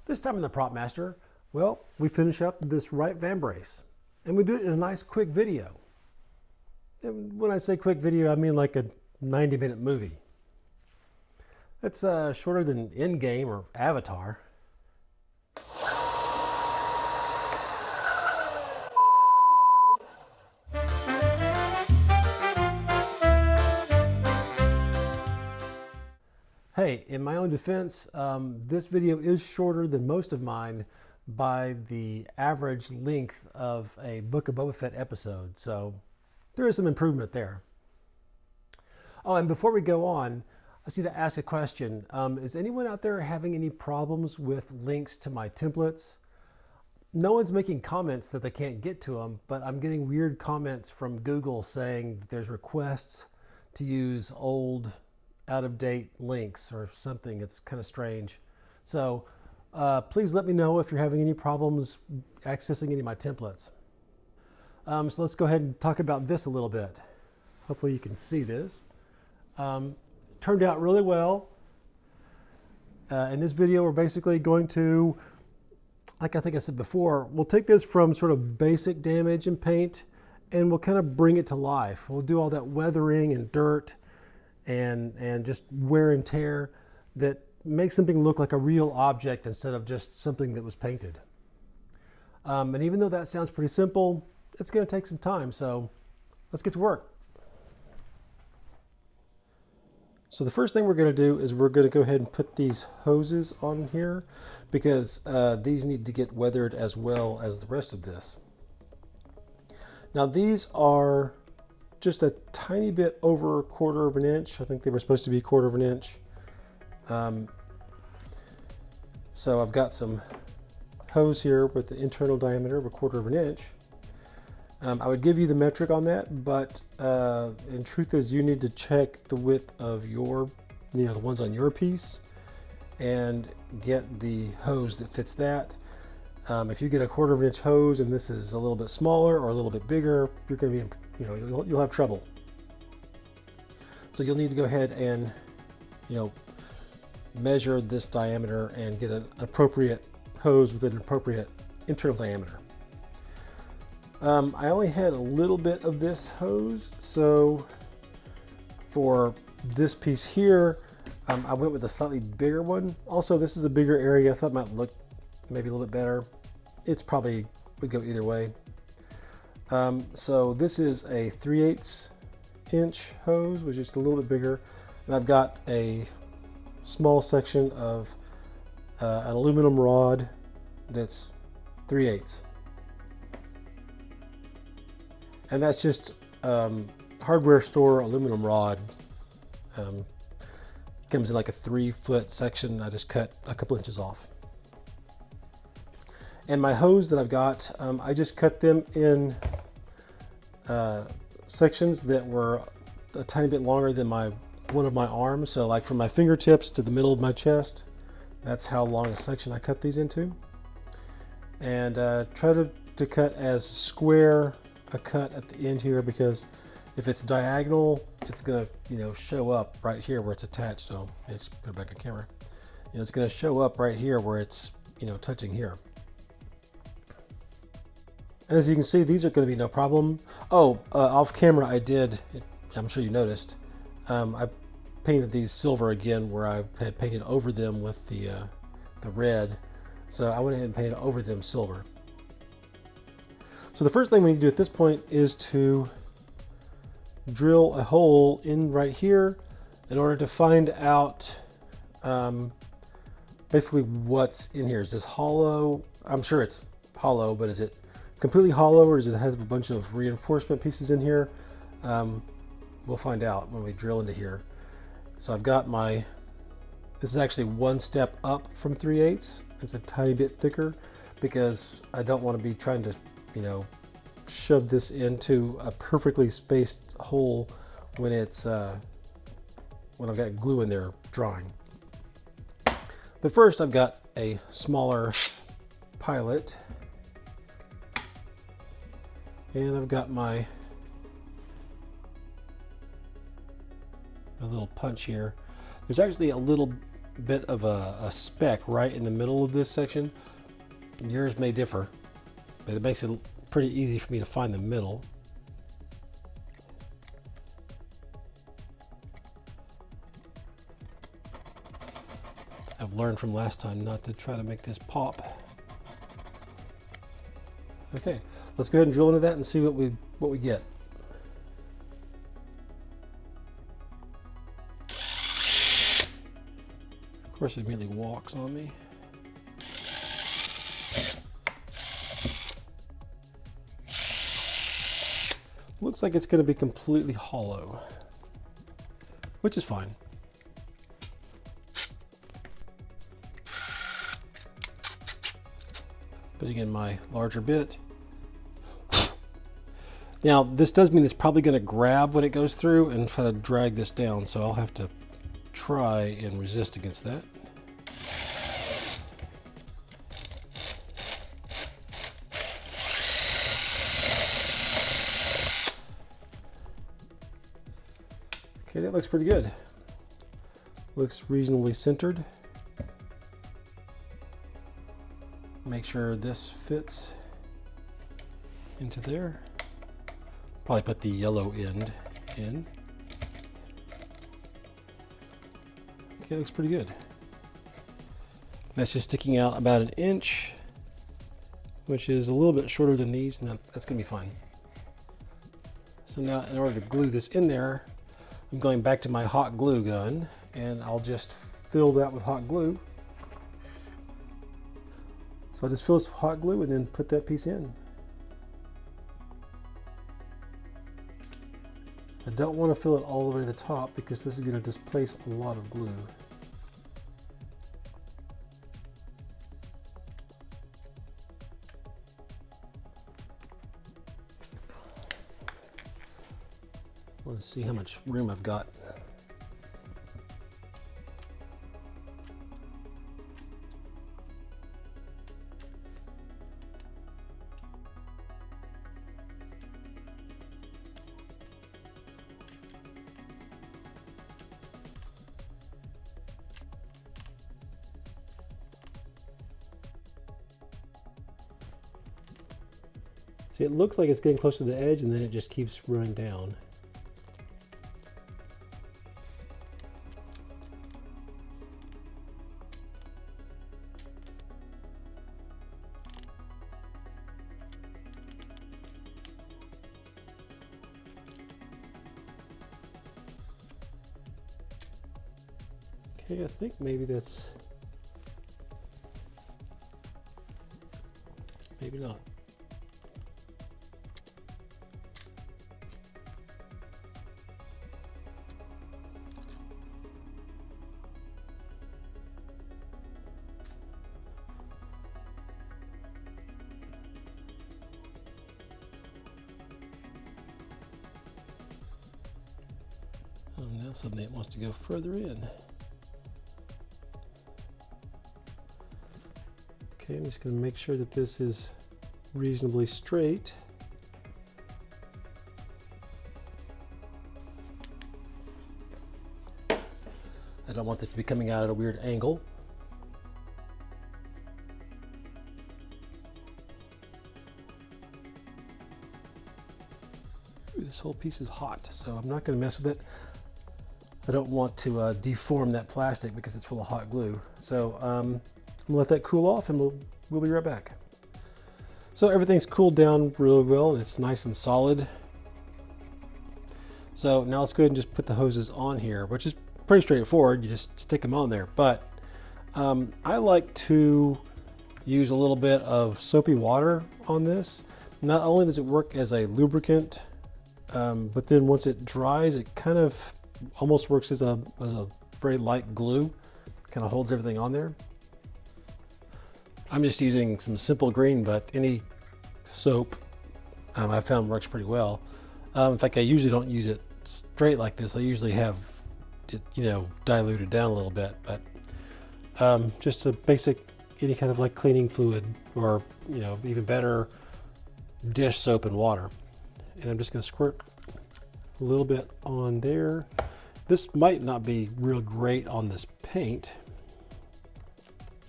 This time in the Prop Master, well, we finish up this right Vambrace, and we do it in a nice quick video. And when I say quick video, I mean like a 90-minute movie. It's shorter than Endgame or Avatar. Hey, in my own defense, this video is shorter than most of mine by the average length of a Book of Boba Fett episode, so there is some improvement there. Oh, and before we go on, I just need to ask a question. Is anyone out there having any problems with links to my templates? No one's making comments that they can't get to them, but I'm getting weird comments from Google saying that there's requests to use old, out-of-date links or something. It's kind of strange. So please let me know if you're having any problems accessing any of my templates. So let's go ahead and talk about this a little bit. Hopefully you can see this. Turned out really well. In this video, we're basically going to, like I think I said before, we'll take this from sort of basic damage and paint, and we'll kind of bring it to life. We'll do all that weathering and dirt and just wear and tear that makes something look like a real object instead of just something that was painted. And even though that sounds pretty simple, it's going to take some time, so let's get to work. So the first thing we're going to do is we're going to go ahead and put these hoses on here because these need to get weathered as well as the rest of this. Now these are just a tiny bit over 1/4 of an inch. I think they were supposed to be 1/4 of an inch. So I've got some hose here with the internal diameter of 1/4 of an inch. I would give you the metric on that, but in truth is you need to check the width of your, the ones on your piece and get the hose that fits that. If you get a 1/4 of an inch hose and this is a little bit smaller or a little bit bigger, you're going to be, you'll have trouble. So you'll need to go ahead and, measure this diameter and get an appropriate hose with an appropriate internal diameter. I only had a little bit of this hose, so for this piece here, I went with a slightly bigger one. Also, this is a bigger area. I thought it might look maybe a little bit better. It's probably would go either way. So this is a 3/8 inch hose, which is a little bit bigger. And I've got a small section of an aluminum rod that's 3/8. And that's just hardware store aluminum rod. Comes in like a 3-foot section. I just cut a couple inches off. And my hose that I've got, I just cut them in sections that were a tiny bit longer than one of my arms. So like from my fingertips to the middle of my chest, that's how long a section I cut these into. And try to cut as square a cut at the end here, because if it's diagonal, it's gonna show up right here where it's attached. So let's put it back on camera. It's gonna show up right here where it's touching here. And as you can see, these are going to be no problem. Oh, off camera I did, I'm sure you noticed, I painted these silver again where I had painted over them with the red. So I went ahead and painted over them silver. So the first thing we need to do at this point is to drill a hole in right here in order to find out basically what's in here. Is this hollow? I'm sure it's hollow, but is it completely hollow, or does it have a bunch of reinforcement pieces in here? We'll find out when we drill into here. So I've got this is actually one step up from 3/8. It's a tiny bit thicker because I don't want to be trying to shove this into a perfectly spaced hole when it's when I've got glue in there drying. But first I've got a smaller pilot, and I've got my little punch here. There's actually a little bit of a speck right in the middle of this section. Yours may differ, but it makes it pretty easy for me to find the middle. I've learned from last time not to try to make this pop. Okay, let's go ahead and drill into that and see what we get. Of course, it immediately walks on me. Looks like it's going to be completely hollow, which is fine. Putting in my larger bit. Now, this does mean it's probably going to grab when it goes through and try to drag this down, so I'll have to try and resist against that. Okay, that looks pretty good. Looks reasonably centered. Make sure this fits into there. Probably put the yellow end in. Okay, looks pretty good. That's just sticking out about 1 inch, which is a little bit shorter than these, and that's gonna be fine. So now, in order to glue this in there, I'm going back to my hot glue gun, and I'll just fill that with hot glue. So I'll just fill this with hot glue and then put that piece in. I don't want to fill it all the way to the top because this is going to displace a lot of glue. I want to see how much room I've got. See, it looks like it's getting close to the edge and then it just keeps running down. Okay, I think maybe that's, maybe not. Oh, now suddenly it wants to go further in. Okay, I'm just going to make sure that this is reasonably straight. I don't want this to be coming out at a weird angle. Ooh, this whole piece is hot, so I'm not going to mess with it. I don't want to deform that plastic because it's full of hot glue. So I'm gonna let that cool off and we'll be right back. So everything's cooled down really well and it's nice and solid. So now let's go ahead and just put the hoses on here, which is pretty straightforward. You just stick them on there. But I like to use a little bit of soapy water on this. Not only does it work as a lubricant, but then once it dries, it kind of almost works as a very light glue. Kind of holds everything on there. I'm just using some Simple Green, but any soap I found works pretty well. In fact, I usually don't use it straight like this. I usually have it, diluted down a little bit, but just a basic, any kind of like cleaning fluid, or even better, dish soap and water. And I'm just going to squirt a little bit on there. This might not be real great on this paint,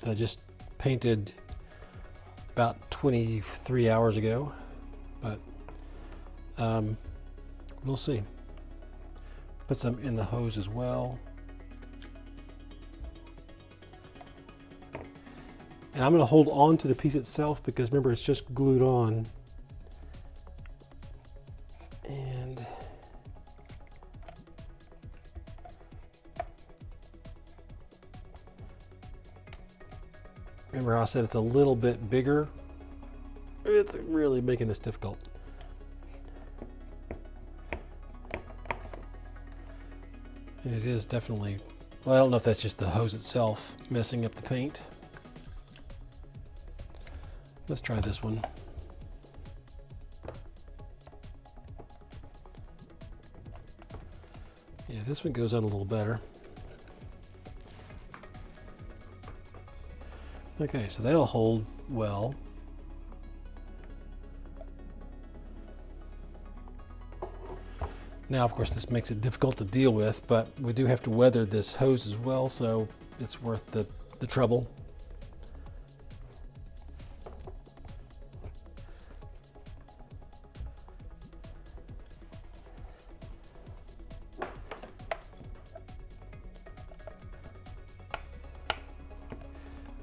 that I just painted about 23 hours ago, but we'll see. Put some in the hose as well. And I'm going to hold on to the piece itself because remember, it's just glued on. And remember how I said it's a little bit bigger? It's really making this difficult. And it is definitely, well, I don't know if that's just the hose itself messing up the paint. Let's try this one. Yeah, this one goes on a little better. Okay, so that'll hold well. Now, of course, this makes it difficult to deal with, but we do have to weather this hose as well, so it's worth the trouble.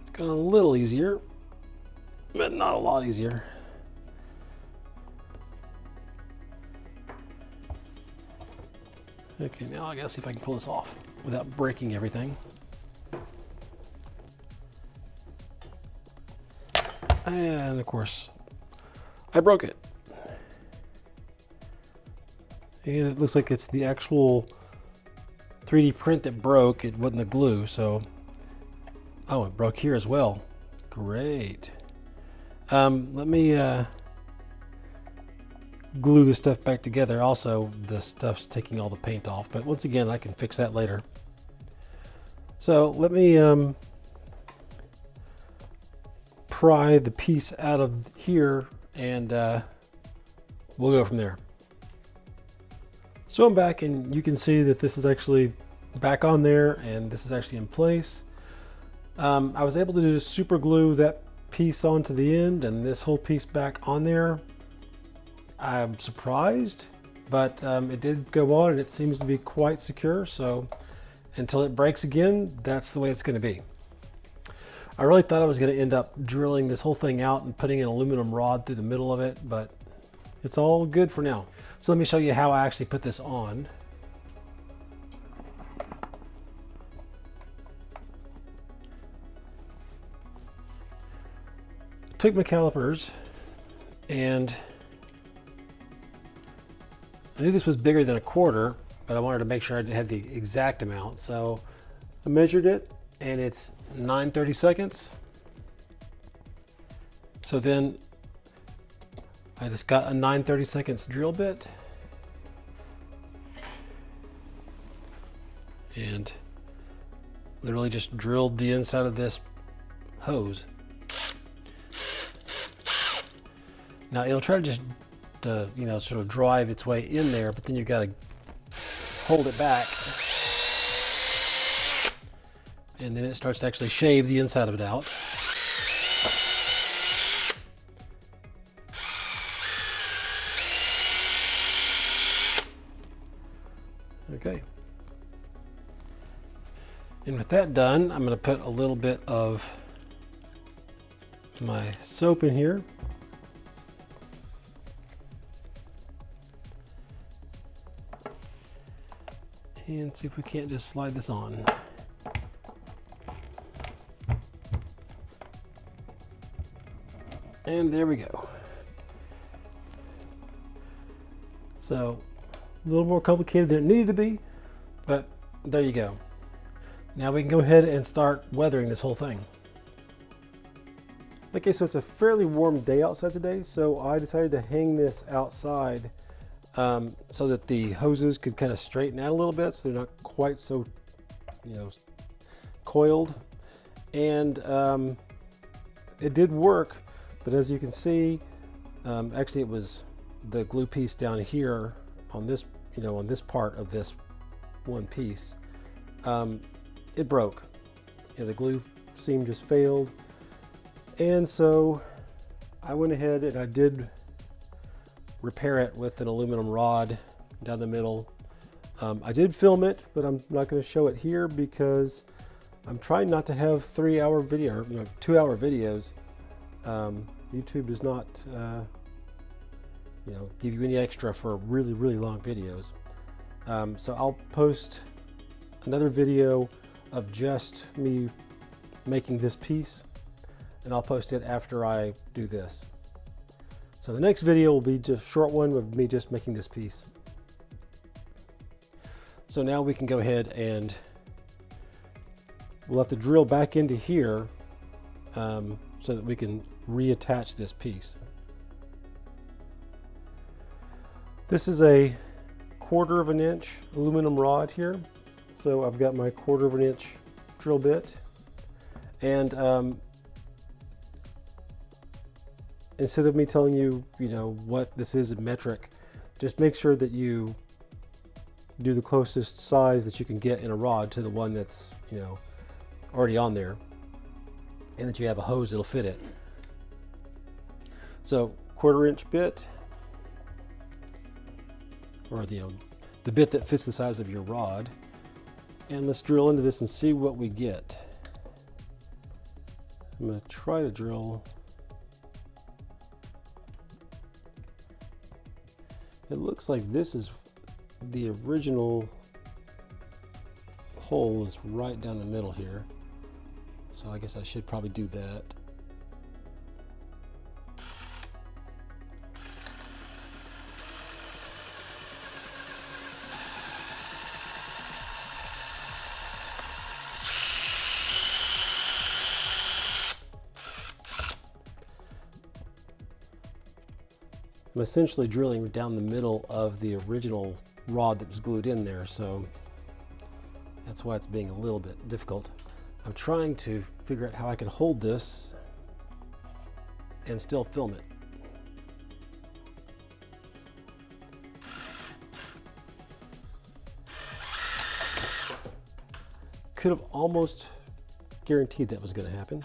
It's gone a little easier, but not a lot easier. Okay, now I gotta see if I can pull this off without breaking everything. And of course, I broke it. And it looks like it's the actual 3D print that broke. It wasn't the glue, so. Oh, it broke here as well. Great. Let me glue the stuff back together. Also, the stuff's taking all the paint off, but once again, I can fix that later. So let me pry the piece out of here, and we'll go from there. So I'm back, and you can see that this is actually back on there, and this is actually in place. I was able to just super glue that piece onto the end and this whole piece back on there. I'm surprised, but it did go on and it seems to be quite secure. So until it breaks again, that's the way it's going to be. I really thought I was going to end up drilling this whole thing out and putting an aluminum rod through the middle of it, but it's all good for now. So let me show you how I actually put this on. Took my calipers, and I knew this was bigger than a quarter, but I wanted to make sure I had the exact amount. So I measured it, and it's 9/32. So then I just got a 9/32 drill bit and literally just drilled the inside of this hose. Now it'll try to just, you know, sort of drive its way in there, but then you've got to hold it back. And then it starts to actually shave the inside of it out. Okay. And with that done, I'm going to put a little bit of my soap in here. And see if we can't just slide this on. And there we go. So a little more complicated than it needed to be, but there you go. Now we can go ahead and start weathering this whole thing. Okay, so it's a fairly warm day outside today, so I decided to hang this outside so that the hoses could kind of straighten out a little bit, so they're not quite so, you know, coiled. And it did work, but as you can see, actually it was the glue piece down here on this, you know, on this part of this one piece. It broke. You know, the glue seam just failed. And so I went ahead and I did repair it with an aluminum rod down the middle. I did film it, but I'm not going to show it here because I'm trying not to have 3-hour video, or 2-hour videos. YouTube does not, give you any extra for really, really long videos. So I'll post another video of just me making this piece, and I'll post it after I do this. So the next video will be just a short one of me just making this piece. So now we can go ahead and we'll have to drill back into here so that we can reattach this piece. This is a 1/4 inch aluminum rod here. So I've got my 1/4 inch drill bit, and instead of me telling you, what this is in metric, just make sure that you do the closest size that you can get in a rod to the one that's, already on there, and that you have a hose that'll fit it. So 1/4 inch bit, or the bit that fits the size of your rod, and let's drill into this and see what we get. I'm going to try to drill. It looks like this is the original hole is right down the middle here. So I guess I should probably do that. I'm essentially drilling down the middle of the original rod that was glued in there, so that's why it's being a little bit difficult. I'm trying to figure out how I can hold this and still film it. Could have almost guaranteed that was going to happen.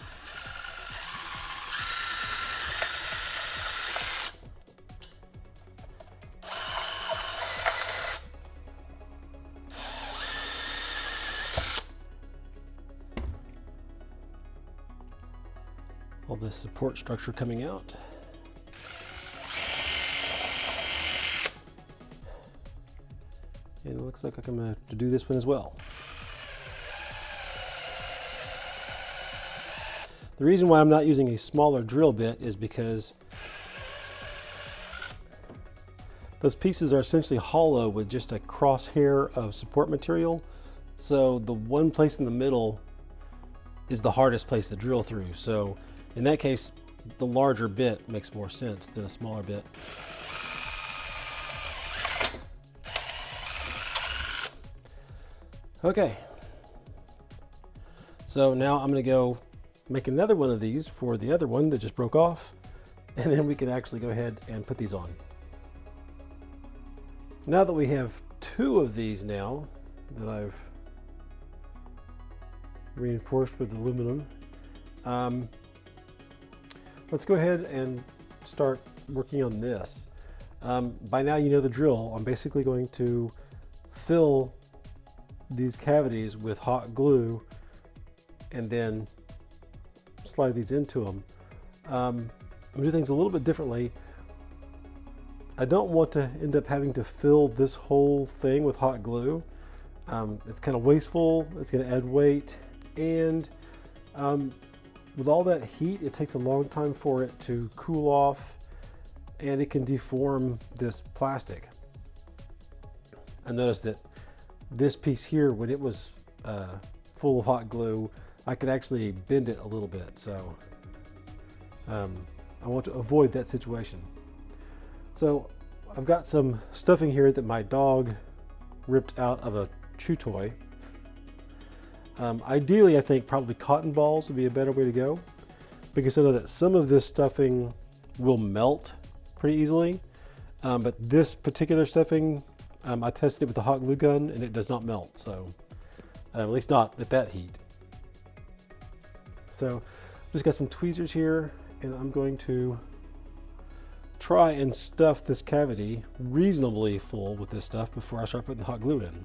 All this support structure coming out. And it looks like I'm going to have to do this one as well. The reason why I'm not using a smaller drill bit is because those pieces are essentially hollow with just a crosshair of support material. So the one place in the middle is the hardest place to drill through. So in that case, the larger bit makes more sense than a smaller bit. Okay. So now I'm going to go make another one of these for the other one that just broke off, and then we can actually go ahead and put these on. Now that we have 2 of these now that I've reinforced with aluminum, let's go ahead and start working on this. By now you know the drill. I'm basically going to fill these cavities with hot glue and then slide these into them. I'm gonna do things a little bit differently. I don't want to end up having to fill this whole thing with hot glue. It's kind of wasteful, it's gonna add weight, and with all that heat, it takes a long time for it to cool off, and it can deform this plastic. I noticed that this piece here, when it was full of hot glue, I could actually bend it a little bit, so I want to avoid that situation. So I've got some stuffing here that my dog ripped out of a chew toy. Ideally, I think probably cotton balls would be a better way to go, because I know that some of this stuffing will melt pretty easily, but this particular stuffing, I tested it with the hot glue gun and it does not melt, so at least not at that heat. So just got some tweezers here, and I'm going to try and stuff this cavity reasonably full with this stuff before I start putting the hot glue in.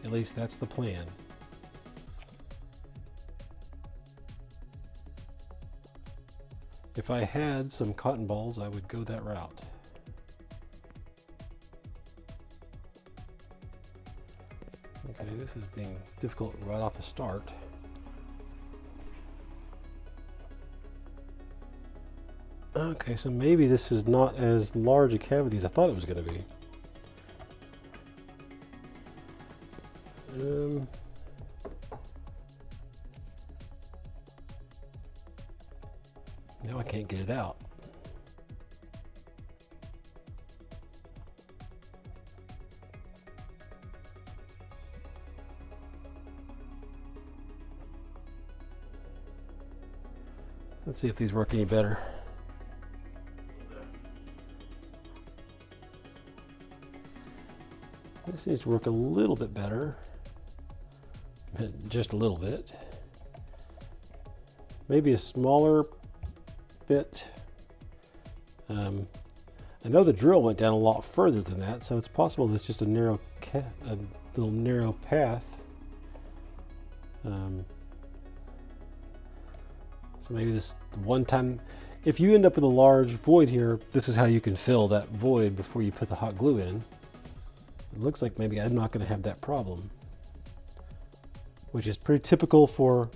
At least that's the plan. If I had some cotton balls, I would go that route. Okay, this is being difficult right off the start. Okay, so maybe this is not as large a cavity as I thought it was going to be. Now I can't get it out. Let's see if these work any better. This needs to work a little bit better. Just a little bit. Maybe a smaller bit. I know the drill went down a lot further than that, so it's possible that it's just a little narrow path. So maybe this one time, if you end up with a large void here, this is how you can fill that void before you put the hot glue in. It looks like maybe I'm not going to have that problem, which is pretty typical for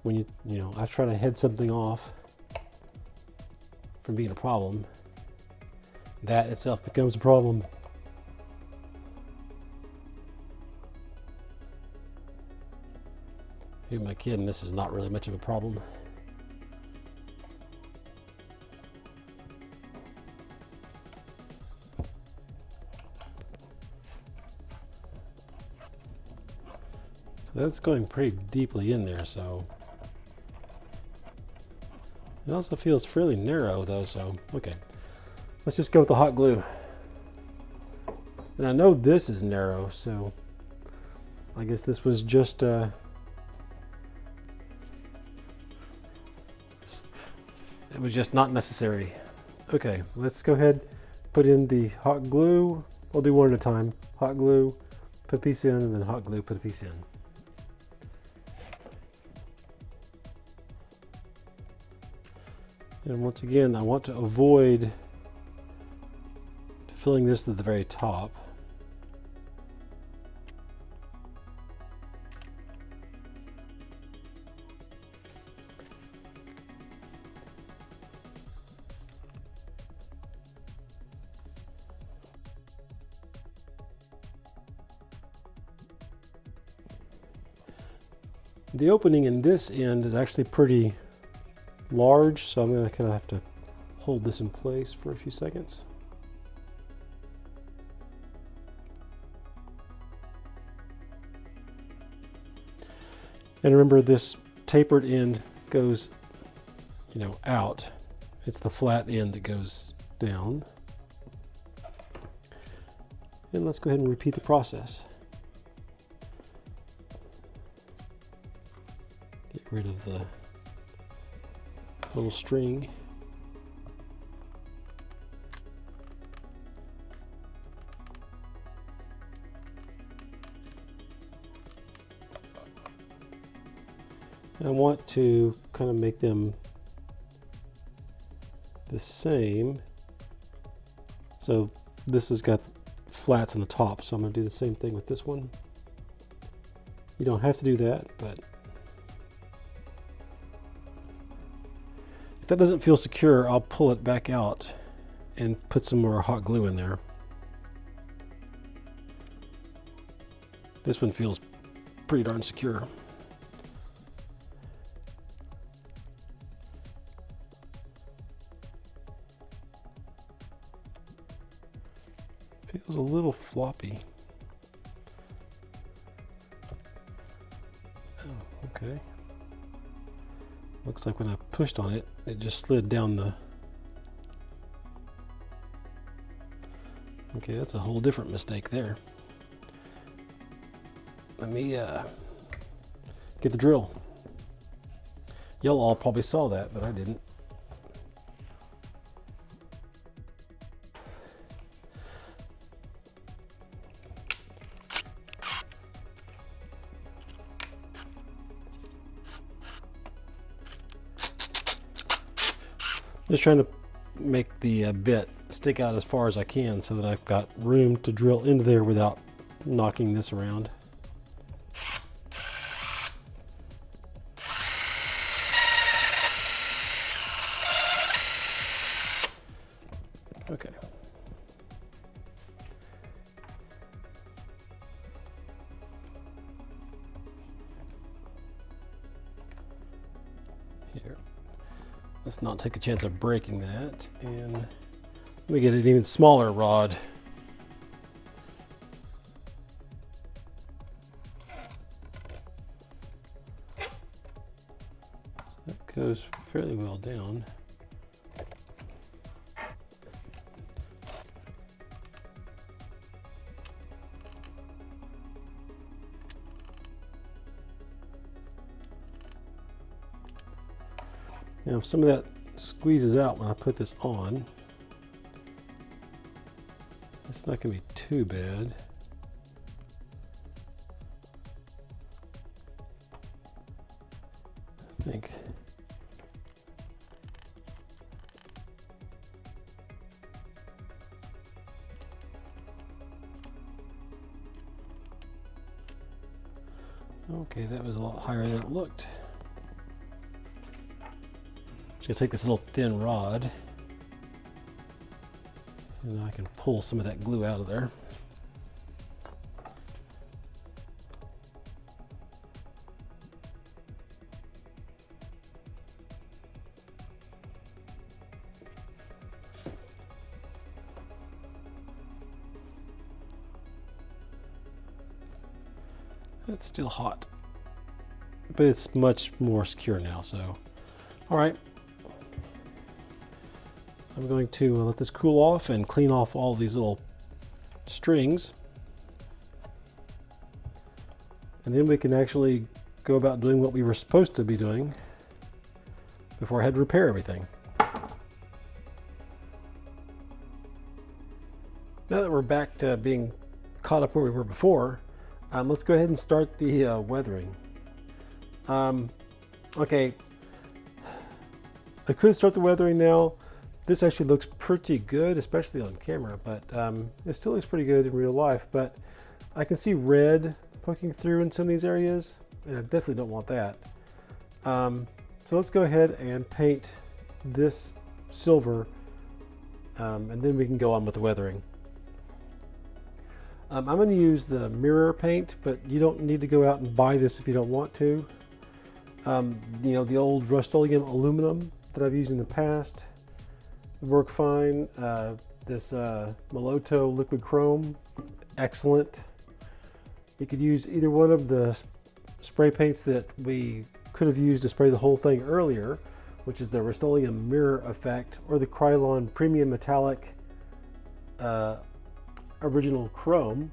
when you know, I try to head something off from being a problem. That itself becomes a problem. Who am I kidding? This is not really much of a problem. So that's going pretty deeply in there, so. It also feels fairly narrow though, so okay. Let's just go with the hot glue. And I know this is narrow, so I guess this was just it was just not necessary. Okay, let's go ahead, put in the hot glue. We'll do one at a time. Hot glue, put a piece in, and then hot glue, put a piece in. And once again, I want to avoid filling this to the very top. The opening in this end is actually pretty large, so I'm going to kind of have to hold this in place for a few seconds. And remember, this tapered end goes, out. It's the flat end that goes down. And let's go ahead and repeat the process. Get rid of the little string. I want to kind of make them the same. So this has got flats on the top, so I'm going to do the same thing with this one. You don't have to do that, but if that doesn't feel secure, I'll pull it back out and put some more hot glue in there. This one feels pretty darn secure. Feels a little floppy. Oh, okay. Looks like when I pushed on it, it just slid down the... Okay, that's a whole different mistake there. Let me get the drill. Y'all all probably saw that, but I didn't. Just trying to make the bit stick out as far as I can so that I've got room to drill into there without knocking this around. Okay. Here. Let's not take a chance of breaking that, and let me get an even smaller rod. That goes fairly well down. Now, if some of that squeezes out when I put this on, it's not going to be too bad. I think. Okay, that was a lot higher than it looked. Just gonna take this little thin rod, and I can pull some of that glue out of there. It's still hot, but it's much more secure now, so all right. I'm going to let this cool off and clean off all these little strings. And then we can actually go about doing what we were supposed to be doing before I had to repair everything. Now that we're back to being caught up where we were before, let's go ahead and start the weathering. Okay, I could start the weathering now. This actually looks pretty good, especially on camera, but it still looks pretty good in real life. But I can see red poking through in some of these areas, and I definitely don't want that. So let's go ahead and paint this silver, and then we can go on with the weathering. I'm going to use the mirror paint, but you don't need to go out and buy this if you don't want to. You know, the old Rust-Oleum aluminum that I've used in the past work fine. This Moloto liquid chrome, excellent. You could use either one of the spray paints that we could have used to spray the whole thing earlier, which is the Rust-Oleum mirror effect, or the Krylon premium metallic original chrome.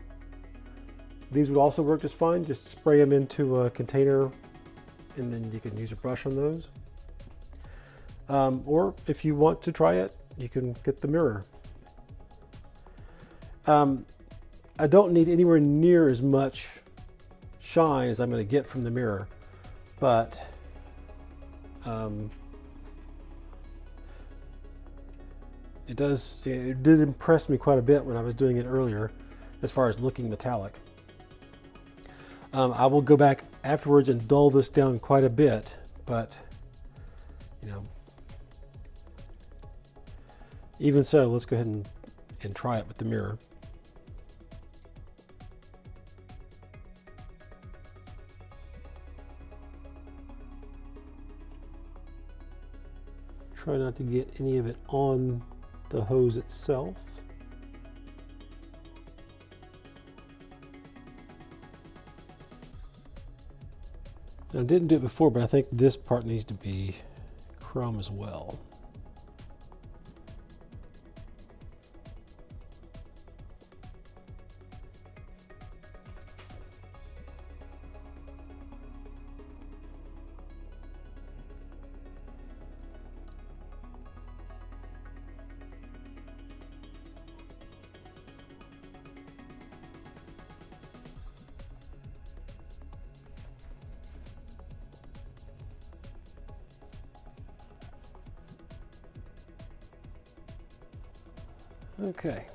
These would also work just fine. Just spray them into a container, and then you can use a brush on those. Or if you want to try it, you can get the mirror. I don't need anywhere near as much shine as I'm going to get from the mirror, but it did impress me quite a bit when I was doing it earlier as far as looking metallic. I will go back afterwards and dull this down quite a bit, but you know, even so, let's go ahead and try it with the mirror. Try not to get any of it on the hose itself. Now, I didn't do it before, but I think this part needs to be chrome as well. Okay.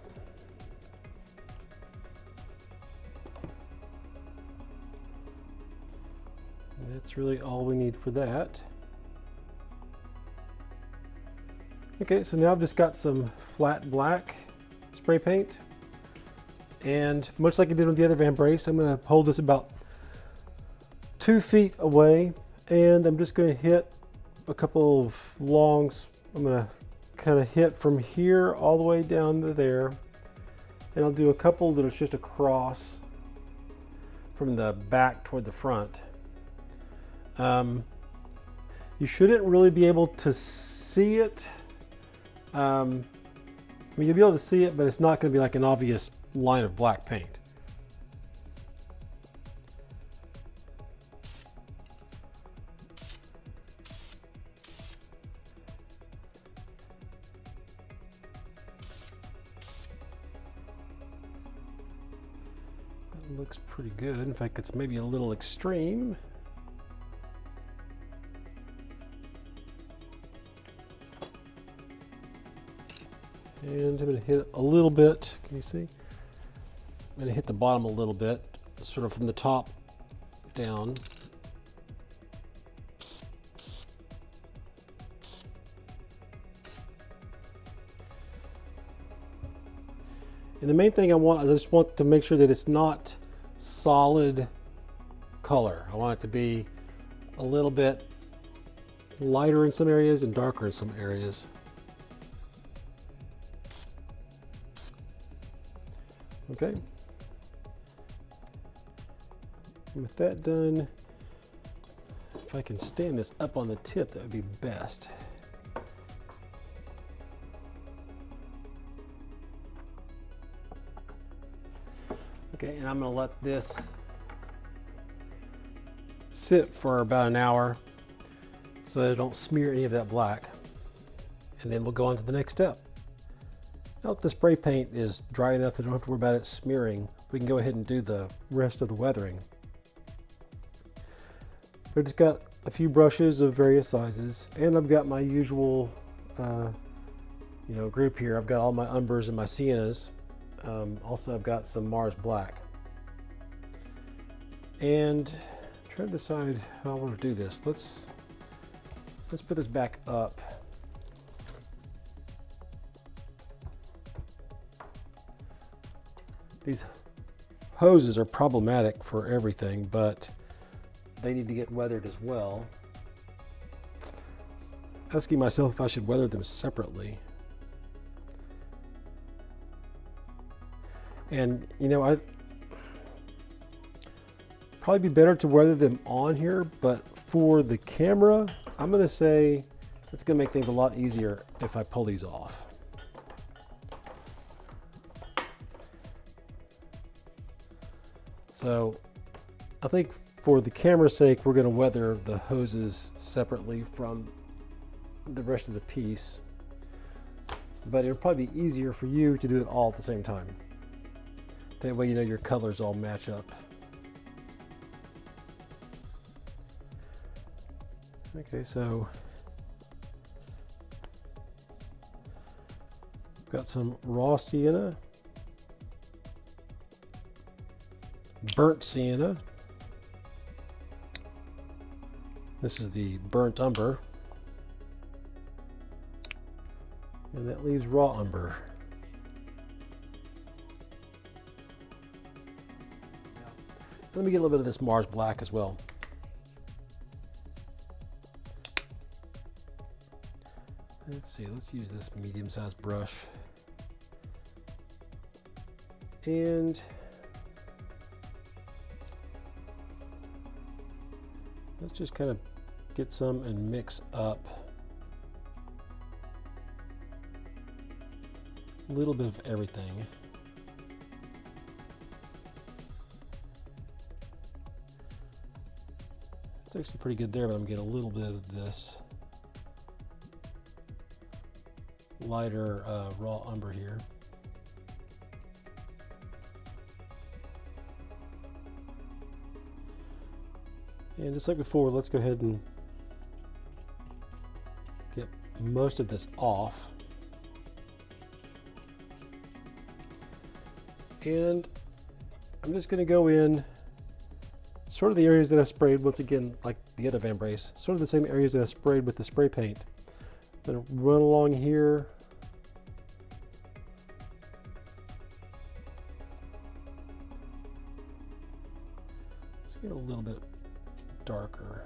That's really all we need for that. Okay, so now I've just got some flat black spray paint, and much like I did with the other Vambrace, I'm going to hold this about 2 feet away, and I'm just going to hit a couple of longs. I'm going to kind of hit from here all the way down to there, and I'll do a couple that is just across from the back toward the front. You shouldn't really be able to see it. I mean, you'll be able to see it, but it's not going to be like an obvious line of black paint. That looks pretty good. In fact, it's maybe a little extreme. And I'm going to hit a little bit. Can you see? I'm going to hit the bottom a little bit, sort of from the top down. And the main thing I just want to make sure that it's not solid color. I want it to be a little bit lighter in some areas and darker in some areas. Okay. And with that done, if I can stand this up on the tip, that would be the best. Okay, and I'm going to let this sit for about an hour so that I don't smear any of that black. And then we'll go on to the next step. Now that the spray paint is dry enough that I don't have to worry about it smearing, we can go ahead and do the rest of the weathering. I've just got a few brushes of various sizes, and I've got my usual group here. I've got all my umbers and my siennas. Also, I've got some Mars Black. And I'm trying to decide how I want to do this. Let's put this back up. These hoses are problematic for everything, but they need to get weathered as well. Asking myself if I should weather them separately. And I'd probably be better to weather them on here, but for the camera, I'm going to say it's going to make things a lot easier if I pull these off. So I think for the camera's sake, we're going to weather the hoses separately from the rest of the piece, but it'll probably be easier for you to do it all at the same time. That way your colors all match up. Okay, so got some raw sienna, burnt sienna. This is the burnt umber. And that leaves raw umber. Let me get a little bit of this Mars Black as well. Let's see, let's use this medium-sized brush. And let's just kind of get some and mix up a little bit of everything. It's actually pretty good there, but I'm getting a little bit of this lighter raw umber here. And just like before, let's go ahead and get most of this off. And I'm just going to go in sort of the areas that I sprayed, once again, like the other Vambrace, sort of the same areas that I sprayed with the spray paint. I'm going to run along here. Let's get a little bit darker.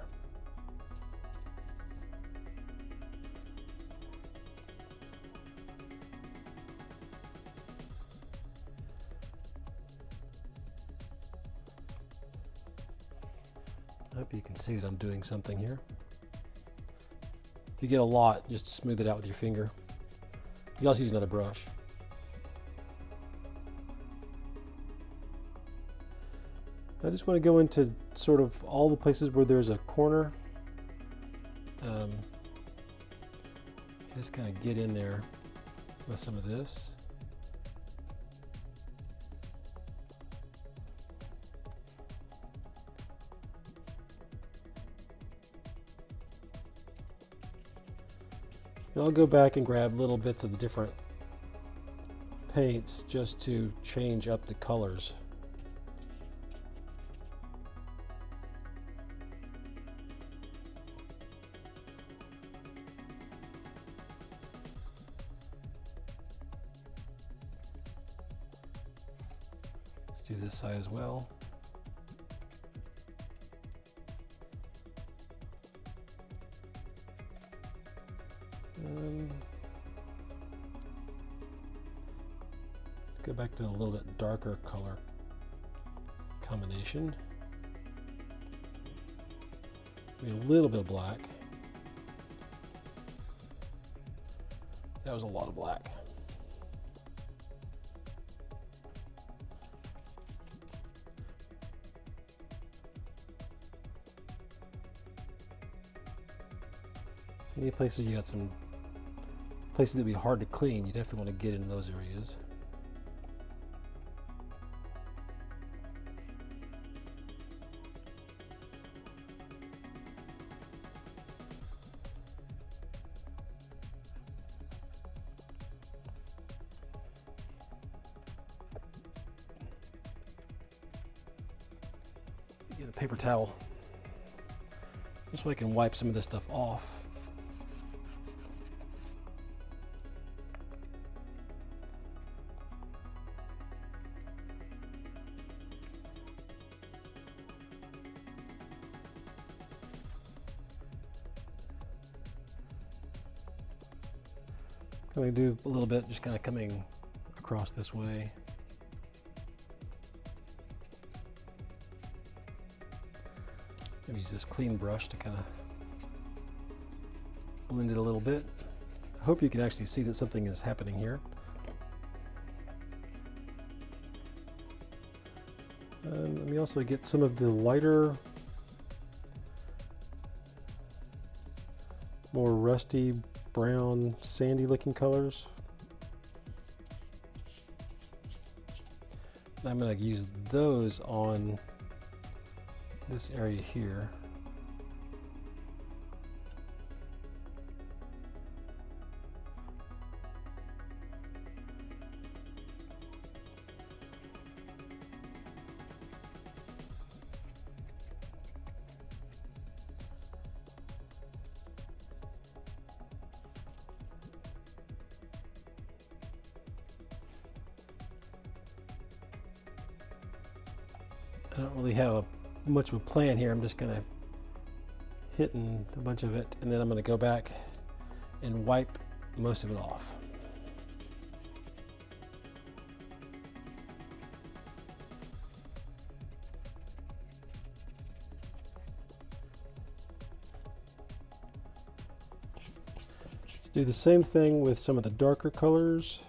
I hope you can see that I'm doing something here. If you get a lot, just smooth it out with your finger. You can also use another brush. I just want to go into sort of all the places where there's a corner. Just kind of get in there with some of this. And I'll go back and grab little bits of different paints just to change up the colors. Let's do this side as well. Let's go back to a little bit darker color combination. Maybe a little bit of black. That was a lot of black. Any places you got some places that would be hard to clean, you definitely want to get in those areas. Get a paper towel just so I can wipe some of this stuff off. I'm going to do a little bit, just kind of coming across this way. Maybe use this clean brush to kind of blend it a little bit. I hope you can actually see that something is happening here. And let me also get some of the lighter, more rusty brown, sandy looking colors. I'm going to use those on this area here. I don't really have much of a plan here. I'm just going to hitting a bunch of it, and then I'm going to go back and wipe most of it off. Let's do the same thing with some of the darker colors.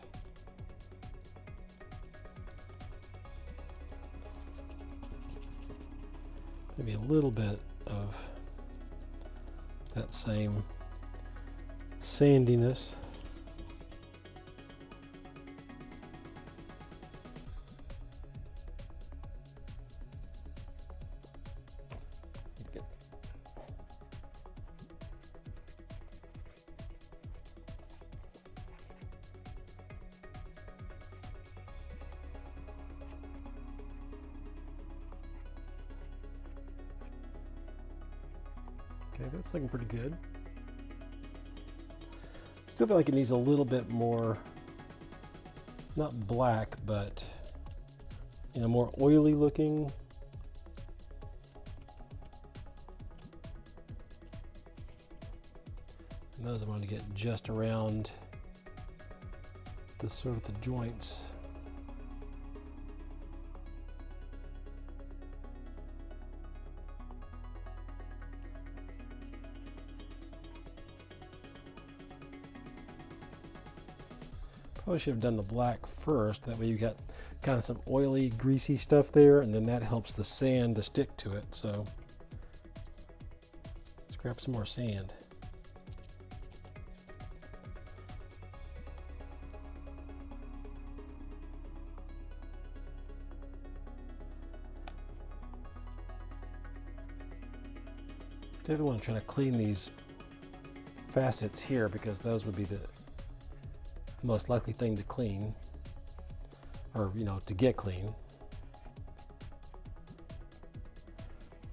Maybe a little bit of that same sandiness. Okay, that's looking pretty good. Still feel like it needs a little bit more, not black, but more oily looking. And those I'm going to get just around the sort of the joints. Probably should have done the black first. That way you got kind of some oily, greasy stuff there, and then that helps the sand to stick to it. So let's grab some more sand. Definitely want to try to clean these facets here because those would be the most likely thing to clean, or to get clean.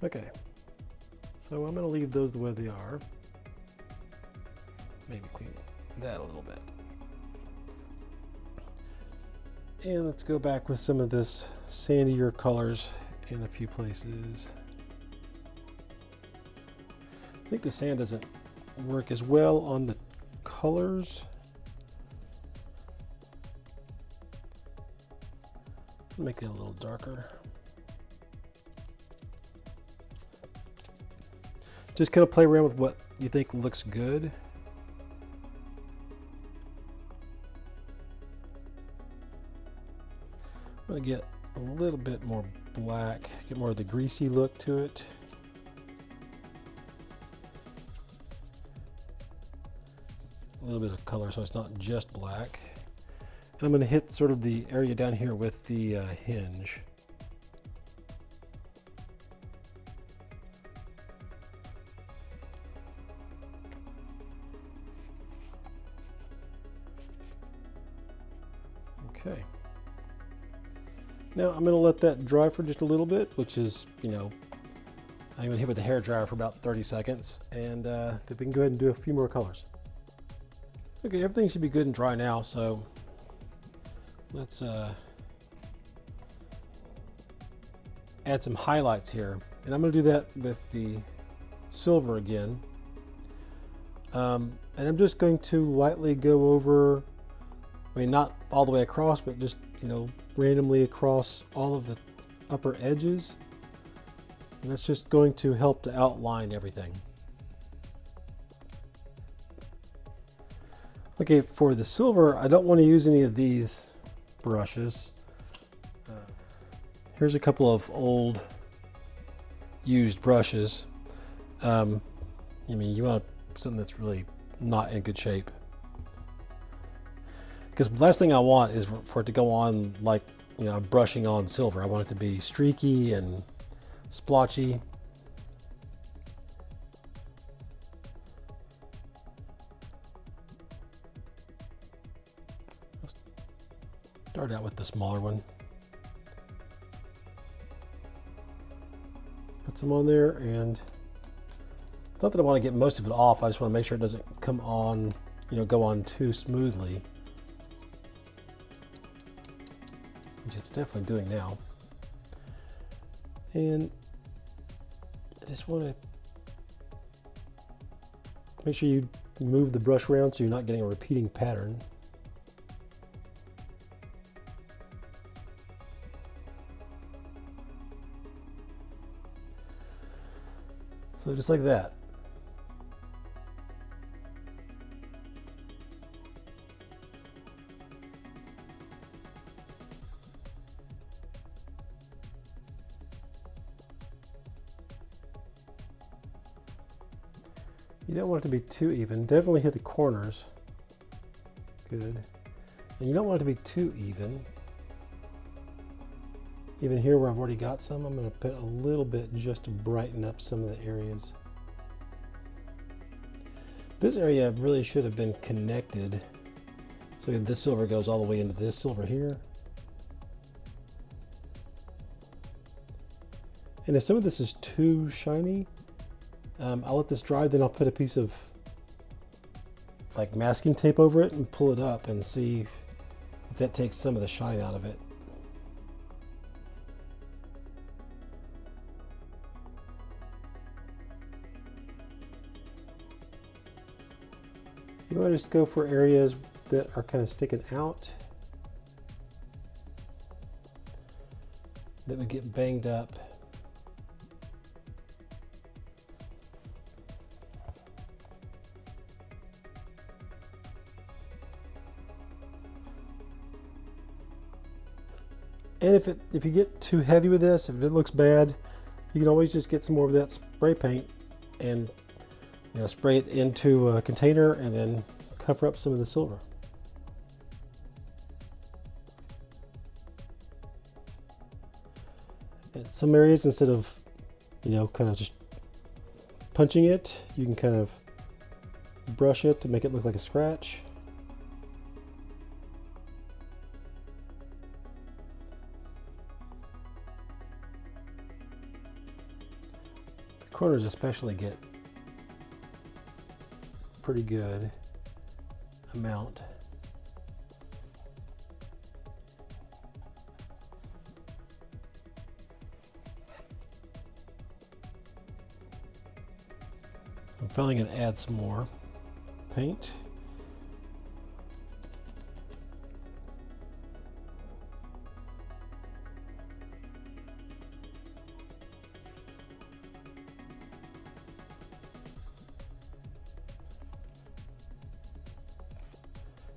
Okay, so I'm going to leave those the way they are. Maybe clean that a little bit. And let's go back with some of this sandier colors in a few places. I think the sand doesn't work as well on the colors. Make it a little darker. Just kind of play around with what you think looks good. I'm going to get a little bit more black, get more of the greasy look to it. A little bit of color so it's not just black. And I'm going to hit sort of the area down here with the hinge. Okay. Now I'm going to let that dry for just a little bit, which is, I'm going to hit with the hair dryer for about 30 seconds, and then we can go ahead and do a few more colors. Okay, everything should be good and dry now, so let's add some highlights here. And I'm going to do that with the silver again. And I'm just going to lightly go over, not all the way across, but just, randomly across all of the upper edges. And that's just going to help to outline everything. Okay, for the silver, I don't want to use any of these brushes. Here's a couple of old used brushes. You want something that's really not in good shape. Because the last thing I want is for it to go on like, I'm brushing on silver. I want it to be streaky and splotchy. Start out with the smaller one. Put some on there, and it's not that I want to get most of it off. I just want to make sure it doesn't come on, go on too smoothly. Which it's definitely doing now. And I just want to make sure you move the brush around so you're not getting a repeating pattern. So just like that. You don't want it to be too even. Definitely hit the corners. Good. And you don't want it to be too even. Even here where I've already got some, I'm going to put a little bit just to brighten up some of the areas. This area really should have been connected. So this silver goes all the way into this silver here. And if some of this is too shiny, I'll let this dry, then I'll put a piece of like masking tape over it and pull it up and see if that takes some of the shine out of it. You want to just go for areas that are kind of sticking out, that would get banged up. And if you get too heavy with this, if it looks bad, you can always just get some more of that spray paint and spray it into a container and then cover up some of the silver. In some areas, instead of kind of just punching it, you can kind of brush it to make it look like a scratch. The corners especially get pretty good amount. I'm finally going to add some more paint.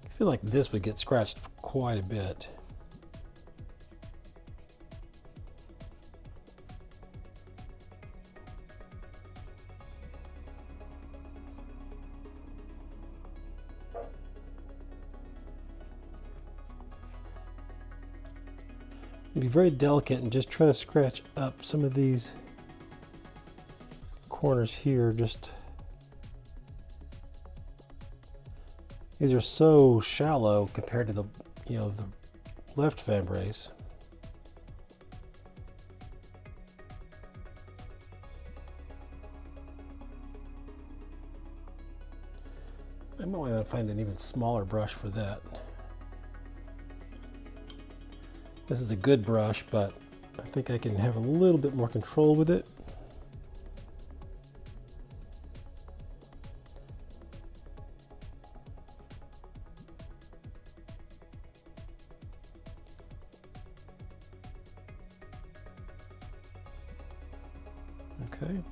I feel like this would get scratched quite a bit. Be very delicate and just try to scratch up some of these corners here. These are so shallow compared to the the left vambrace. I might want to find an even smaller brush for that. This is a good brush, but I think I can have a little bit more control with it. Okay.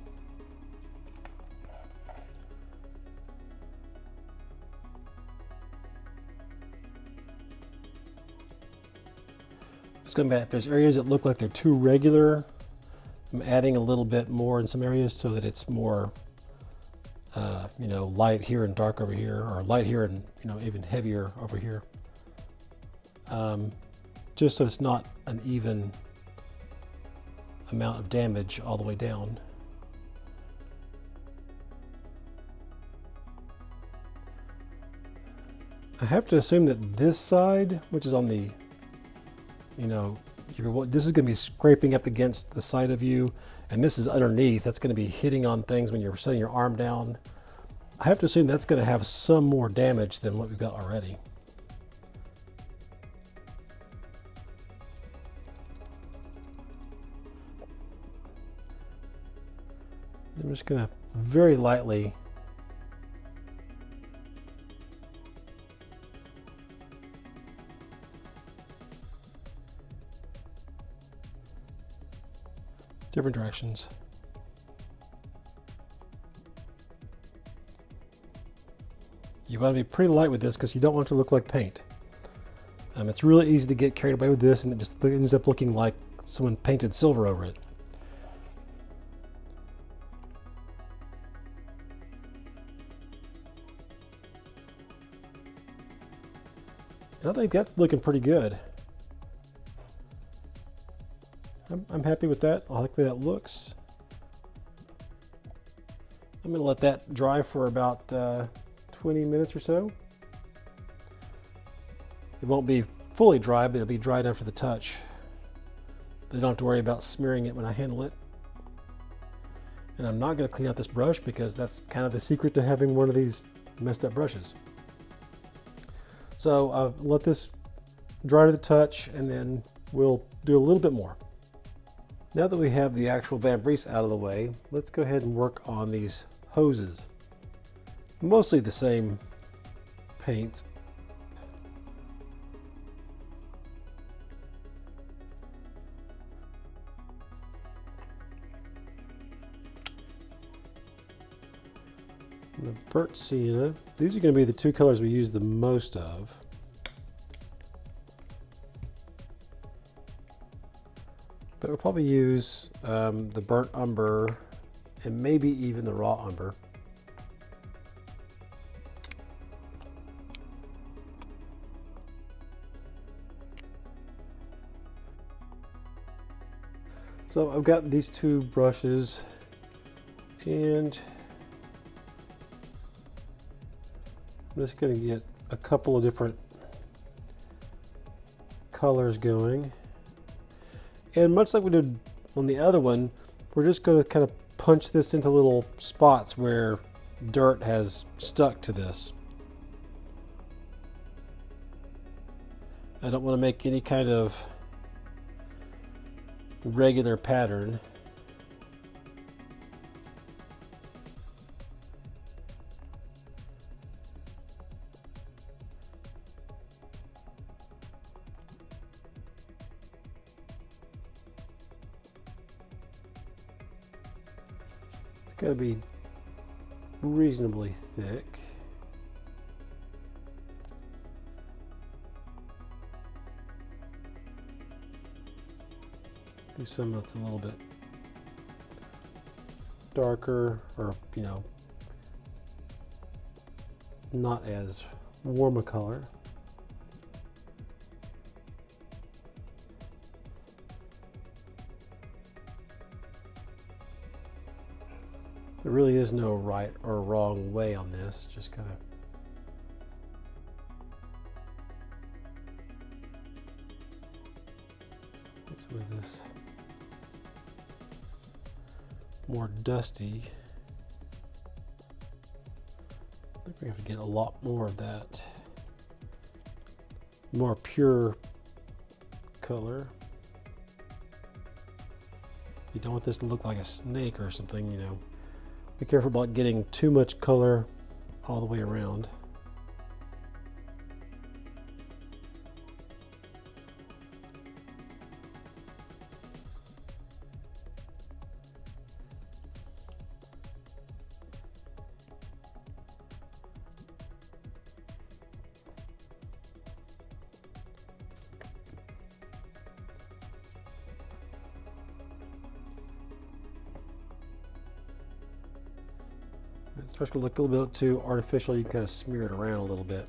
Just going back, there's areas that look like they're too regular. I'm adding a little bit more in some areas so that it's more, light here and dark over here, or light here and even heavier over here. Just so it's not an even amount of damage all the way down. I have to assume that this side, which is on the, this is going to be scraping up against the side of you, and this is underneath. That's going to be hitting on things when you're setting your arm down. I have to assume that's going to have some more damage than what we've got already. I'm just going to very lightly different directions. You want to be pretty light with this because you don't want it to look like paint. It's really easy to get carried away with this and it just ends up looking like someone painted silver over it. And I think that's looking pretty good. I'm happy with that. I like the way that looks. I'm going to let that dry for about 20 minutes or so. It won't be fully dry, but it'll be dried enough for the touch. They don't have to worry about smearing it when I handle it. And I'm not going to clean out this brush because that's kind of the secret to having one of these messed up brushes. So I'll let this dry to the touch, and then we'll do a little bit more. Now that we have the actual Vambrace out of the way, let's go ahead and work on these hoses. Mostly the same paints. The burnt sienna. These are going to be the two colors we use the most of. But we'll probably use the burnt umber and maybe even the raw umber. So I've got these two brushes, and I'm just going to get a couple of different colors going. And much like we did on the other one, we're just going to kind of punch this into little spots where dirt has stuck to this. I don't want to make any kind of regular pattern. It's got to be reasonably thick. Do some that's a little bit darker, or not as warm a color. There really is no right or wrong way on this, just kind of get some of this more dusty. I think we have to get a lot more of that more pure color. You don't want this to look like a snake or something, Be careful about getting too much color all the way around. It starts to look a little bit too artificial. You can kind of smear it around a little bit.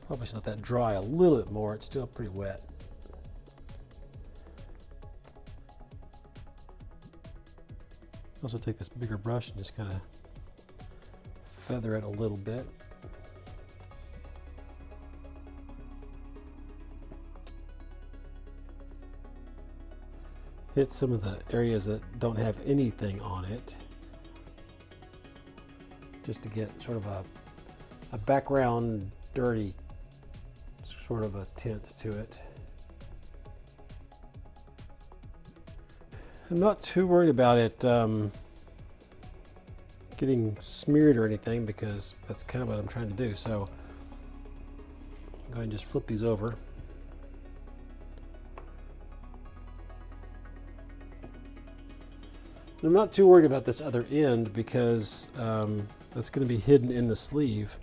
Probably should let that dry a little bit more. It's still pretty wet. Also take this bigger brush and just kind of feather it a little bit. Hit some of the areas that don't have anything on it, just to get sort of a background dirty sort of a tint to it. I'm not too worried about it getting smeared or anything, because that's kind of what I'm trying to do. So I'm going to just flip these over. I'm not too worried about this other end, because that's going to be hidden in the sleeve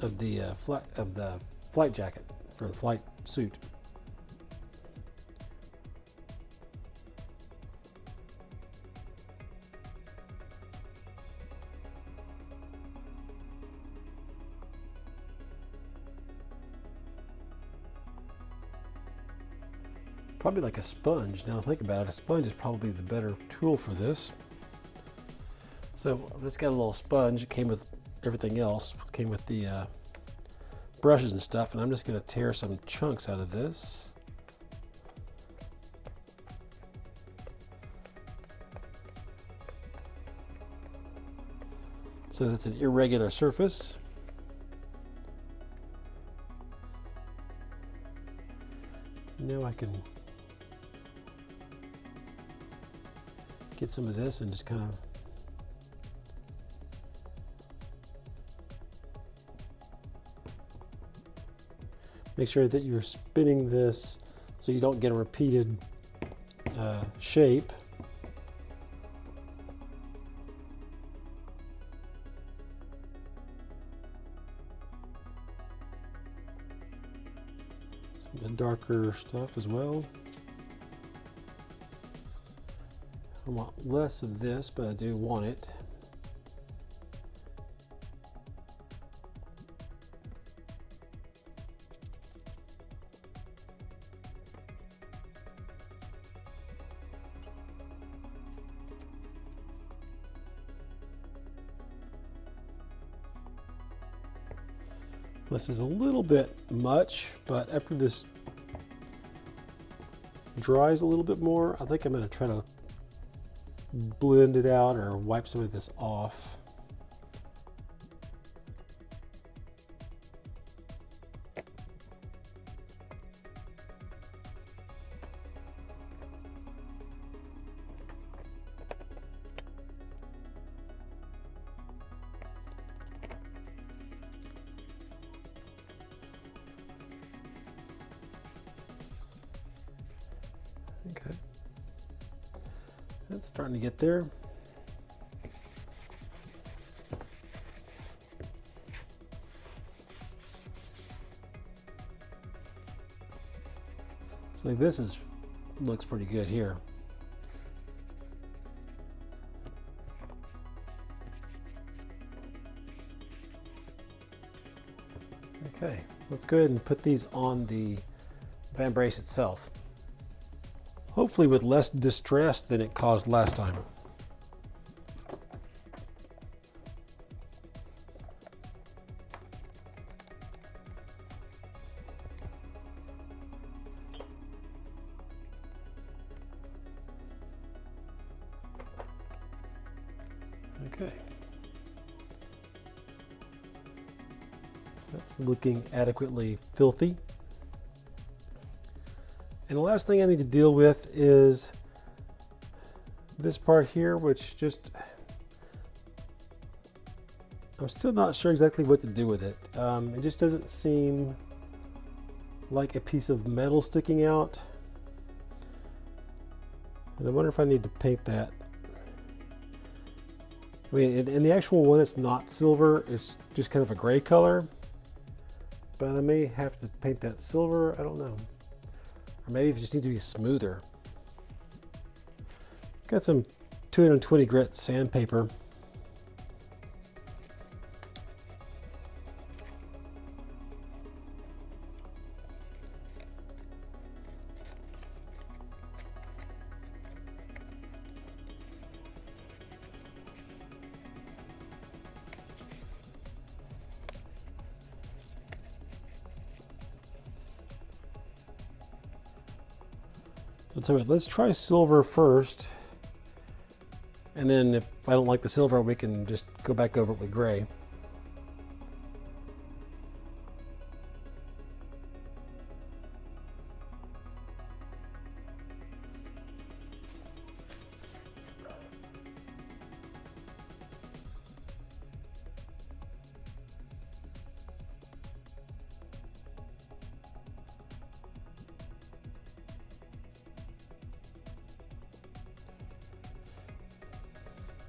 of the flight jacket, or the flight suit. Probably like a sponge. Now think about it, a sponge is probably the better tool for this. So I've just got a little sponge. It came with everything else. It came with the brushes and stuff, and I'm just going to tear some chunks out of this. so that's an irregular surface. Now I can get some of this and just kind of make sure that you're spinning this so you don't get a repeated shape. Some of the darker stuff as well. I want less of this, but I do want it. This is a little bit much, but after this dries a little bit more, I think I'm going to try to blend it out or wipe some of this off. Okay, that's starting to get there. So this looks pretty good here. Okay, let's go ahead and put these on the Vambrace itself. Hopefully with less distress than it caused last time. Okay. That's looking adequately filthy. And the last thing I need to deal with is this part here, which just, I'm still not sure exactly what to do with it. It just doesn't seem like a piece of metal sticking out. And I wonder if I need to paint that. I mean, in the actual one, it's not silver, it's just kind of a gray color. But I may have to paint that silver, I don't know. Or maybe it just needs to be smoother. Got some 220 grit sandpaper. I'll tell you what, let's try silver first. And then if I don't like the silver, we can just go back over it with gray.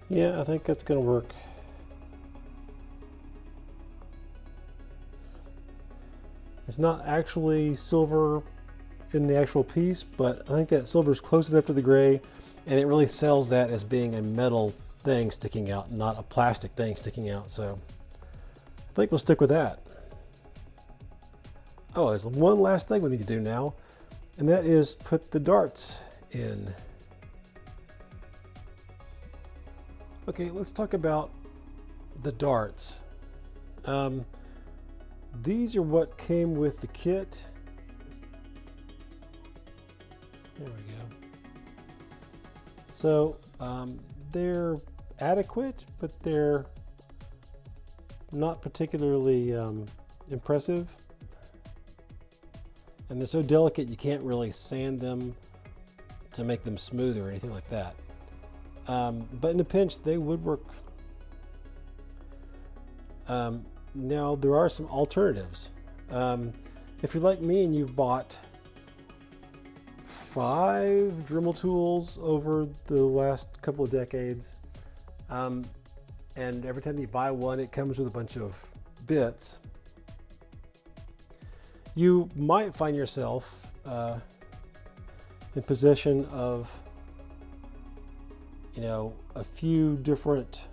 Yeah, I think that's going to work. It's not actually silver in the actual piece, but I think that silver is close enough to the gray, and it really sells that as being a metal thing sticking out, not a plastic thing sticking out. So I think we'll stick with that. Oh, there's one last thing we need to do now, and that is put the darts in. Okay, let's talk about the darts. These are what came with the kit. There we go. So they're adequate, but they're not particularly impressive, and they're so delicate you can't really sand them to make them smooth or anything like that. But in a pinch, they would work. Now there are some alternatives. If you're like me and you've bought 5 Dremel tools over the last couple of decades, and every time you buy one it comes with a bunch of bits, you might find yourself in possession of, you know, a few different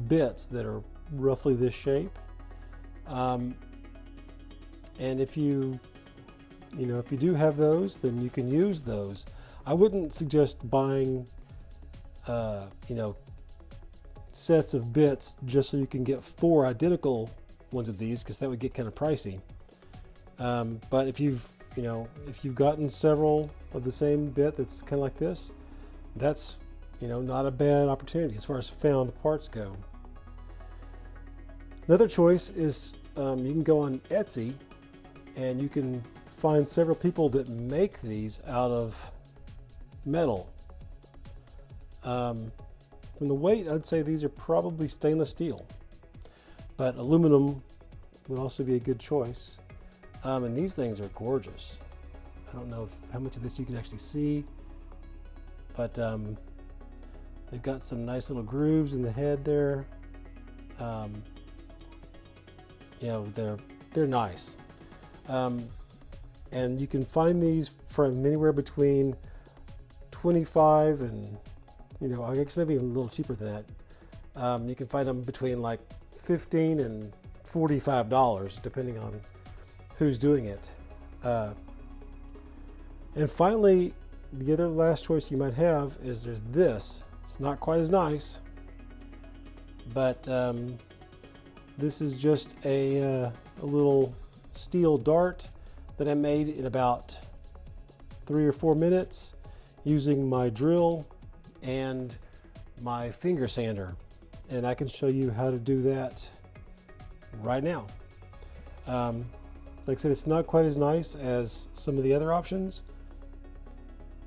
bits that are roughly this shape. And if you do have those, then you can use those. I wouldn't suggest buying, sets of bits just so you can get 4 identical ones of these, because that would get kind of pricey. But if you've gotten several of the same bit that's kind of like this, that's, not a bad opportunity as far as found parts go. Another choice is you can go on Etsy and you can find several people that make these out of metal. From the weight, I'd say these are probably stainless steel, but aluminum would also be a good choice. And these things are gorgeous. I don't know how much of this you can actually see, but they've got some nice little grooves in the head there. They're nice. And you can find these from anywhere between 25 and, I guess maybe a little cheaper than that. You can find them between like $15 and $45, depending on who's doing it. And finally, the other last choice you might have is there's this. It's not quite as nice, but this is just a little steel dart that I made in about 3 or 4 minutes using my drill and my finger sander. And I can show you how to do that right now. Like I said, it's not quite as nice as some of the other options,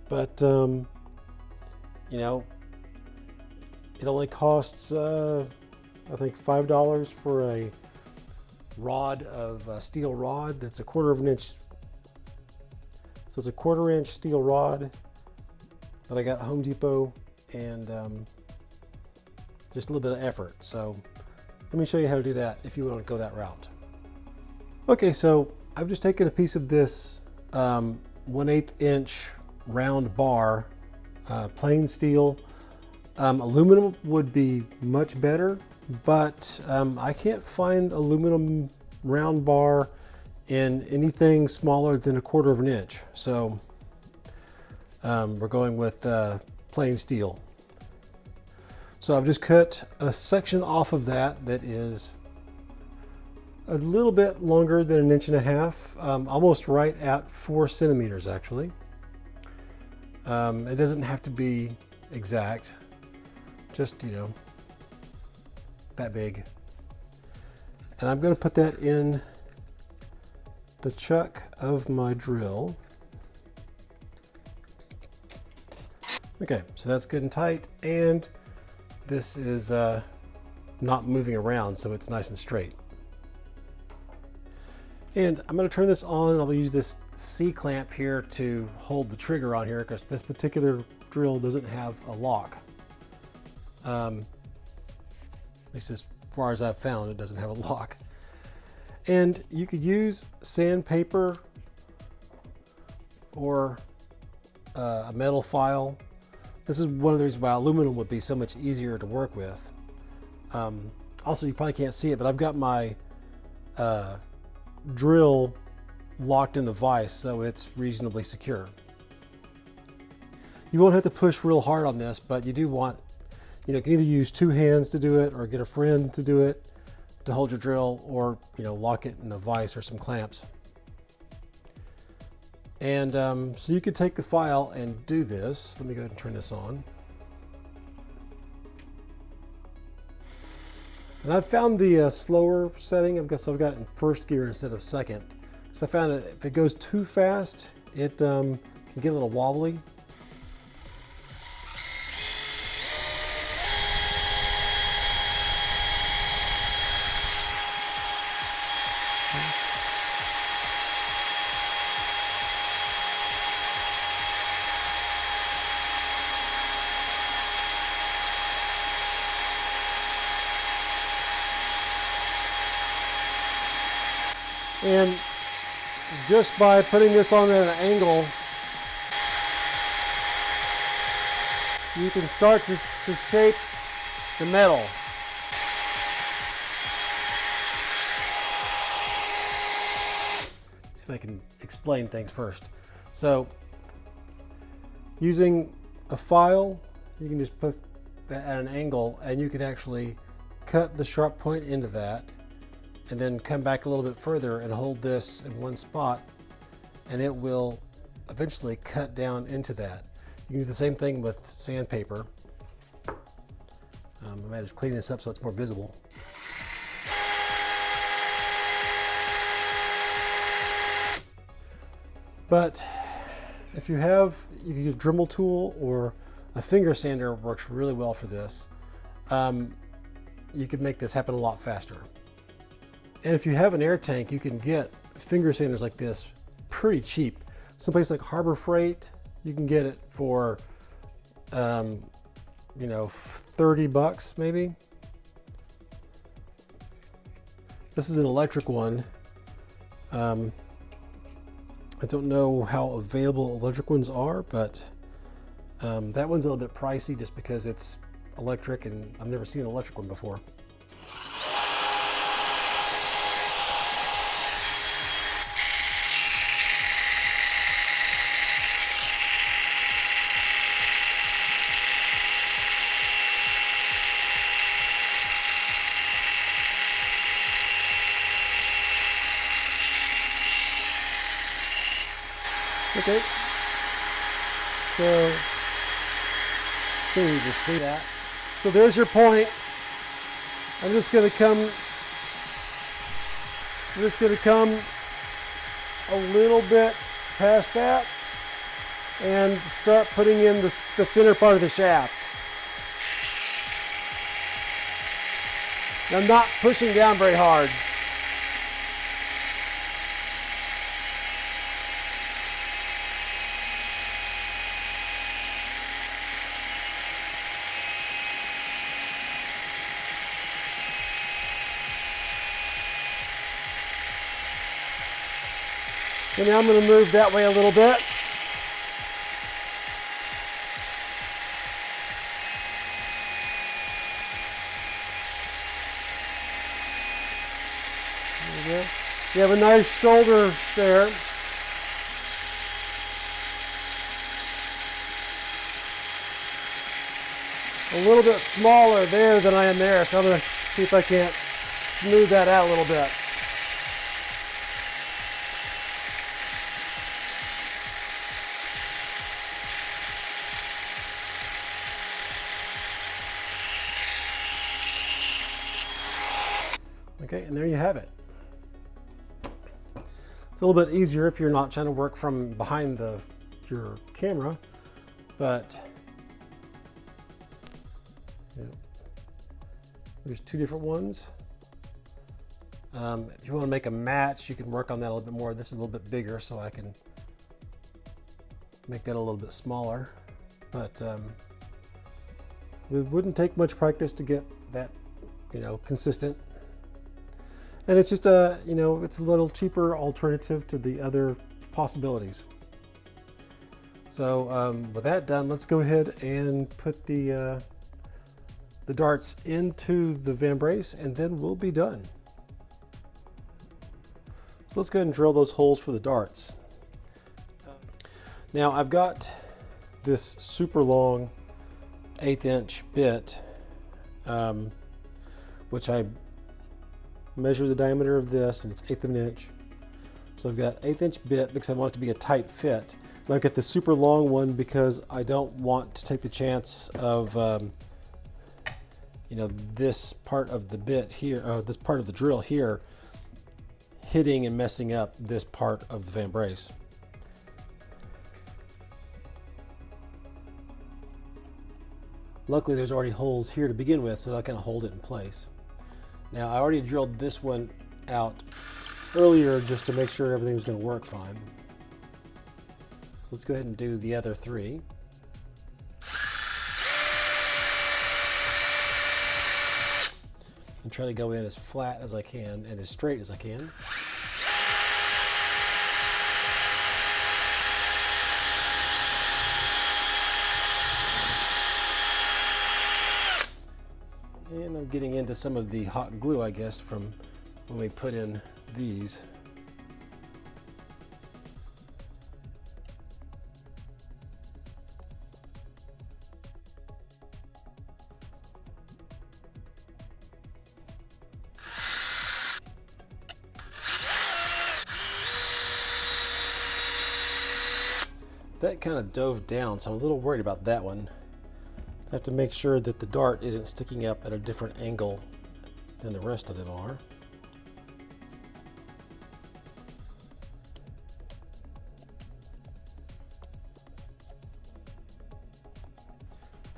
but it only costs I think $5 for a rod of steel rod that's 1/4 of an inch. So it's a 1/4 inch steel rod that I got at Home Depot, and just a little bit of effort. So let me show you how to do that if you want to go that route. Okay, so I've just taken a piece of this 1/8 inch round bar, plain steel. Aluminum would be much better, but I can't find aluminum round bar in anything smaller than 1/4 of an inch. So we're going with plain steel. So I've just cut a section off of that is a little bit longer than 1.5 inches, almost right at 4 centimeters actually. It doesn't have to be exact, just that big. And I'm going to put that in the chuck of my drill. Okay, so that's good and tight, and this is not moving around, so it's nice and straight. And I'm going to turn this on. I'll use this C-clamp here to hold the trigger on here, because this particular drill doesn't have a lock. At least as far as I've found, it doesn't have a lock. And you could use sandpaper or a metal file. This is one of the reasons why aluminum would be so much easier to work with. Also, you probably can't see it, but I've got my drill locked in the vise, so it's reasonably secure. You won't have to push real hard on this, but you do want, you can either use 2 hands to do it, or get a friend to do it to hold your drill, or lock it in a vise or some clamps. And so you could take the file and do this. Let me go ahead and turn this on. And I've found the slower setting. So I've got it in first gear instead of second. So I found that if it goes too fast, it can get a little wobbly. And just by putting this on at an angle, you can start to shape the metal. See if I can explain things first. So, using a file, you can just put that at an angle and you can actually cut the sharp point into that, and then come back a little bit further and hold this in one spot, and it will eventually cut down into that. You can do the same thing with sandpaper. I might just clean this up so it's more visible. But if you can use a Dremel tool, or a finger sander works really well for this. You can make this happen a lot faster. And if you have an air tank, you can get finger sanders like this pretty cheap. Someplace like Harbor Freight, you can get it for, you know, 30 bucks maybe. This is an electric one. I don't know how available electric ones are, but that one's a little bit pricey just because it's electric, and I've never seen an electric one before. Okay, so you just see that. So there's your point. I'm just going to come a little bit past that and start putting in the thinner part of the shaft. I'm not pushing down very hard. And now I'm going to move that way a little bit. There we go. You have a nice shoulder there. A little bit smaller there than I am there, so I'm going to see if I can't smooth that out a little bit. Okay, and there you have it. It's a little bit easier if you're not trying to work from behind your camera, but yeah. There's two different ones. If you want to make a match, you can work on that a little bit more. This is a little bit bigger, so I can make that a little bit smaller. But it wouldn't take much practice to get that, you know, consistent. And it's just a, you know, it's a little cheaper alternative to the other possibilities. So with that done, let's go ahead and put the darts into the Vambrace, and then we'll be done. So let's go ahead and drill those holes for the darts. Now I've got this super long 1/8 inch bit, which I measure the diameter of this, and it's 1/8 of an inch. So I've got 1/8 inch bit because I want it to be a tight fit. And I've got the super long one because I don't want to take the chance of you know, this part of the bit here, this part of the drill here, hitting and messing up this part of the Vambrace. Luckily there's already holes here to begin with, so that I kind of hold it in place. Now I already drilled this one out earlier just to make sure everything was going to work fine. So let's go ahead and do the other three. And try to go in as flat as I can and as straight as I can. And I'm getting into some of the hot glue, I guess, from when we put in these. That kind of dove down, so I'm a little worried about that one. I have to make sure that the dart isn't sticking up at a different angle than the rest of them are.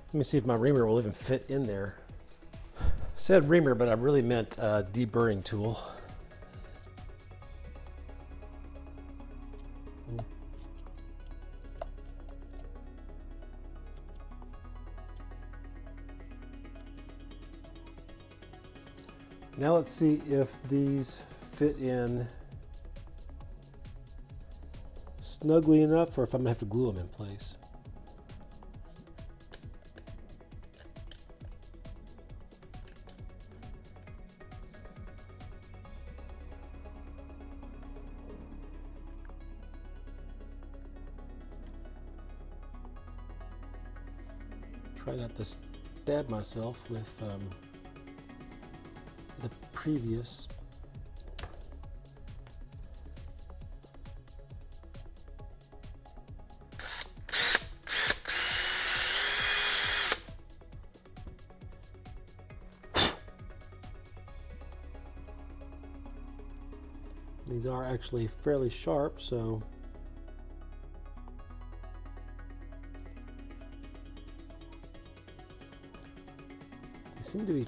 Let me see if my reamer will even fit in there. Said reamer, but I really meant deburring tool. Now let's see if these fit in snugly enough or if I'm gonna have to glue them in place. Try not to stab myself with the previous. These are actually fairly sharp, so they seem to be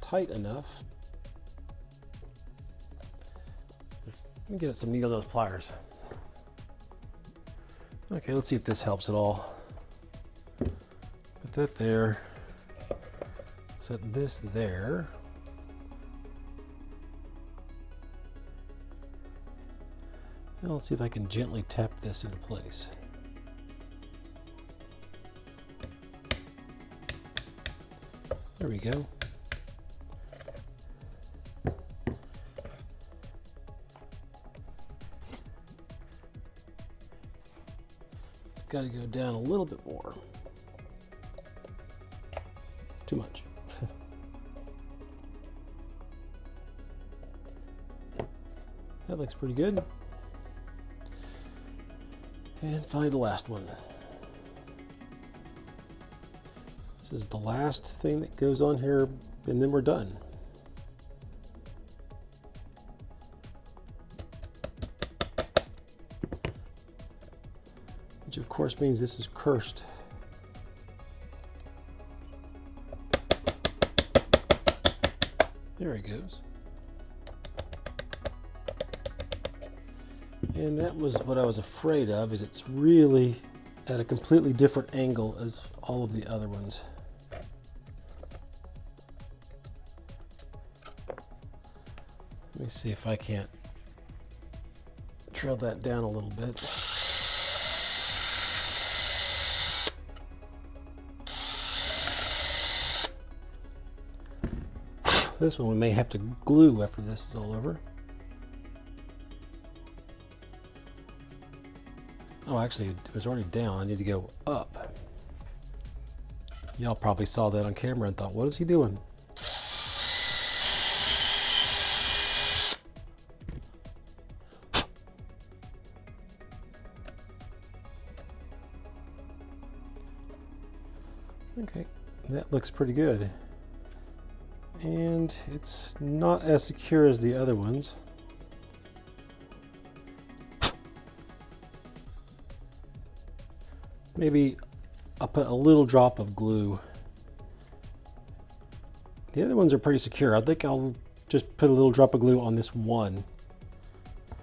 tight enough. Let me get some needle nose pliers. Okay, let's see if this helps at all. Put that there. Set this there. And let's see if I can gently tap this into place. There we go. It's got to go down a little bit more. Too much. That looks pretty good. And finally the last one. This is the last thing that goes on here, and then we're done. Which of course means this is cursed. There he goes. And that was what I was afraid of, is it's really at a completely different angle as all of the other ones. Let me see if I can't drill that down a little bit. This one we may have to glue after this is all over. Oh, actually, it was already down. I need to go up. Y'all probably saw that on camera and thought, what is he doing? Okay, that looks pretty good. And it's not as secure as the other ones. Maybe I'll put a little drop of glue. The other ones are pretty secure. I think I'll just put a little drop of glue on this one. I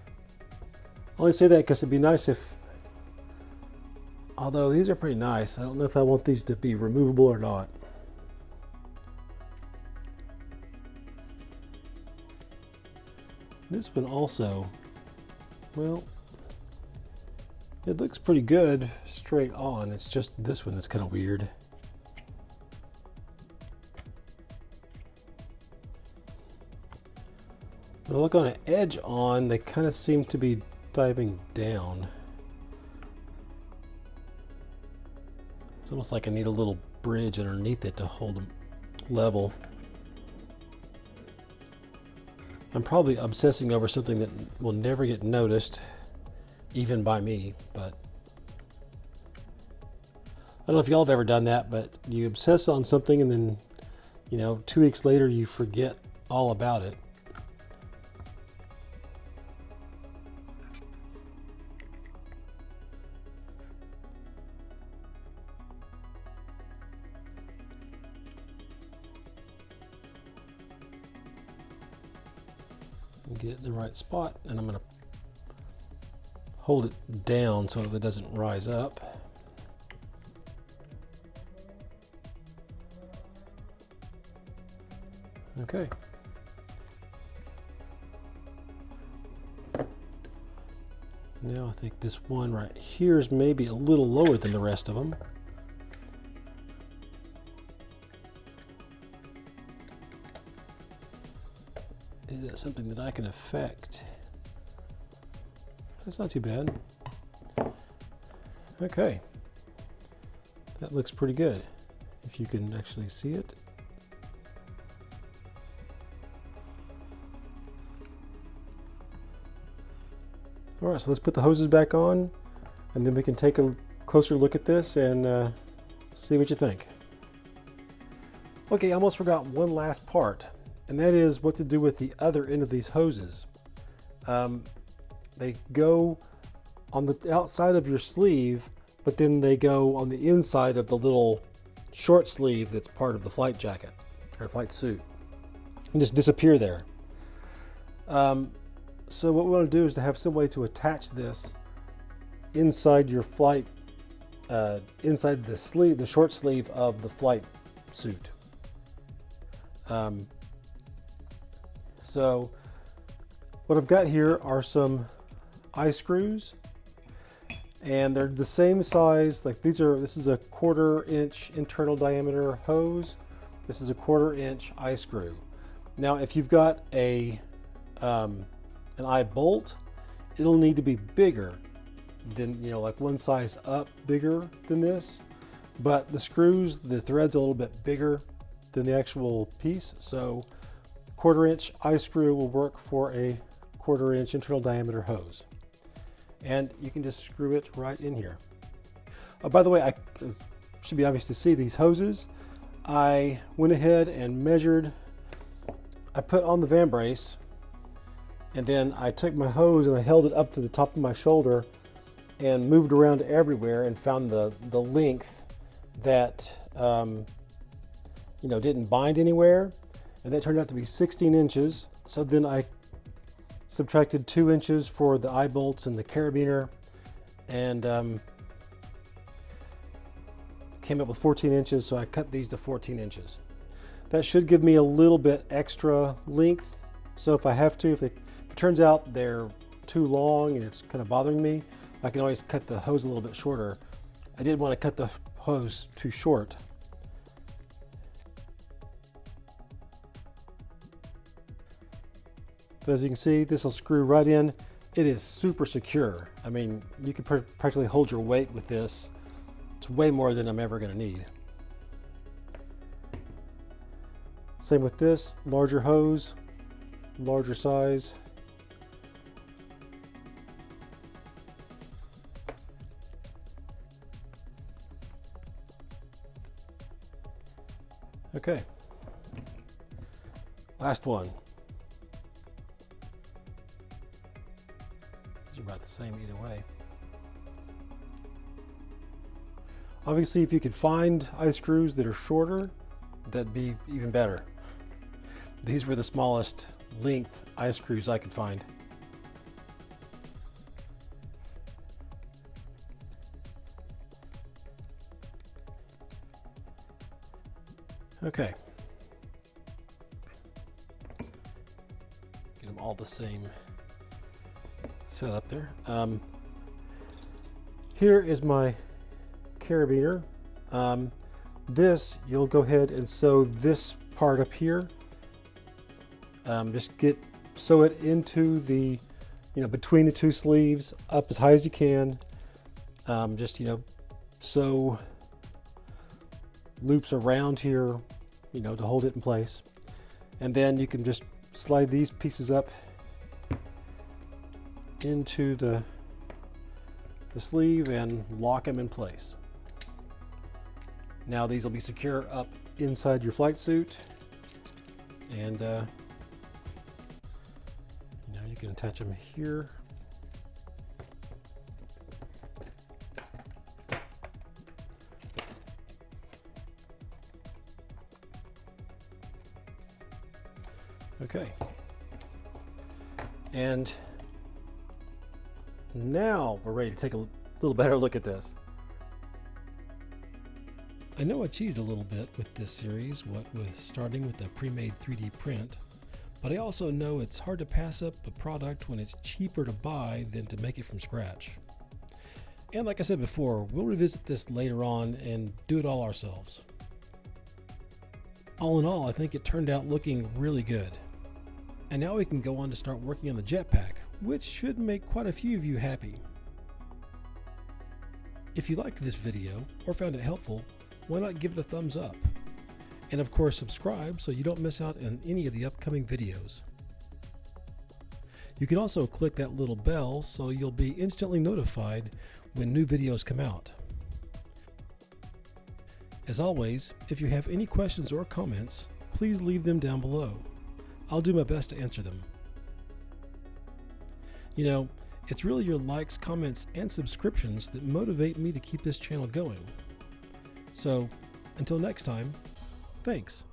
only say that because it'd be nice if, although these are pretty nice, I don't know if I want these to be removable or not. This one also, well, it looks pretty good straight on. It's just this one that's kind of weird. When I look on an edge on, they kind of seem to be diving down. It's almost like I need a little bridge underneath it to hold them level. I'm probably obsessing over something that will never get noticed, even by me, but I don't know if y'all have ever done that, but you obsess on something and then, 2 weeks later you forget all about it. Get it in the right spot, and I'm going to hold it down so that it doesn't rise up. Okay. Now I think this one right here is maybe a little lower than the rest of them. Is that something that I can affect? That's not too bad. Okay. That looks pretty good, if you can actually see it. All right, so let's put the hoses back on, and then we can take a closer look at this and see what you think. Okay, I almost forgot one last part, and that is what to do with the other end of these hoses. They go on the outside of your sleeve, but then they go on the inside of the little short sleeve that's part of the flight jacket or flight suit and just disappear there. So what we want to do is to have some way to attach this inside your flight, inside the sleeve, the short sleeve of the flight suit. So what I've got here are some eye screws, and they're the same size. Like this is a 1/4 inch internal diameter hose. This is a 1/4 inch eye screw. Now, if you've got an eye bolt, it'll need to be bigger than, like one size up bigger than this. But the screws, the thread's a little bit bigger than the actual piece, so 1/4 inch eye screw will work for a 1/4 inch internal diameter hose. And you can just screw it right in here. Oh, by the way, it should be obvious to see these hoses. I went ahead and measured. I put on the Vambrace, and then I took my hose and I held it up to the top of my shoulder and moved around everywhere and found the length that didn't bind anywhere, and that turned out to be 16 inches. So then I subtracted 2 inches for the eye bolts and the carabiner, and came up with 14 inches, so I cut these to 14 inches. That should give me a little bit extra length, so if I have to, if it turns out they're too long and it's kind of bothering me, I can always cut the hose a little bit shorter. I didn't want to cut the hose too short. But as you can see, this will screw right in. It is super secure. I mean, you can practically hold your weight with this. It's way more than I'm ever going to need. Same with this, larger hose, larger size. Okay. Last one. These are about the same either way. Obviously, if you could find ice screws that are shorter, that'd be even better. These were the smallest length ice screws I could find. Okay. Get them all the same setup there. Here is my carabiner. This, you'll go ahead and sew this part up here. Just sew it into the, between the two sleeves up as high as you can. Just, sew loops around here, to hold it in place. And then you can just slide these pieces up into the sleeve and lock them in place. Now these will be secure up inside your flight suit, and you can attach them here. Okay, and now we're ready to take a little better look at this. I know I cheated a little bit with this series, what with starting with a pre-made 3D print, but I also know it's hard to pass up a product when it's cheaper to buy than to make it from scratch. And like I said before, we'll revisit this later on and do it all ourselves. All in all, I think it turned out looking really good. And now we can go on to start working on the jetpack, which should make quite a few of you happy. If you liked this video or found it helpful, why not give it a thumbs up? And of course, subscribe so you don't miss out on any of the upcoming videos. You can also click that little bell so you'll be instantly notified when new videos come out. As always, if you have any questions or comments, please leave them down below. I'll do my best to answer them. It's really your likes, comments, and subscriptions that motivate me to keep this channel going. So, until next time, thanks.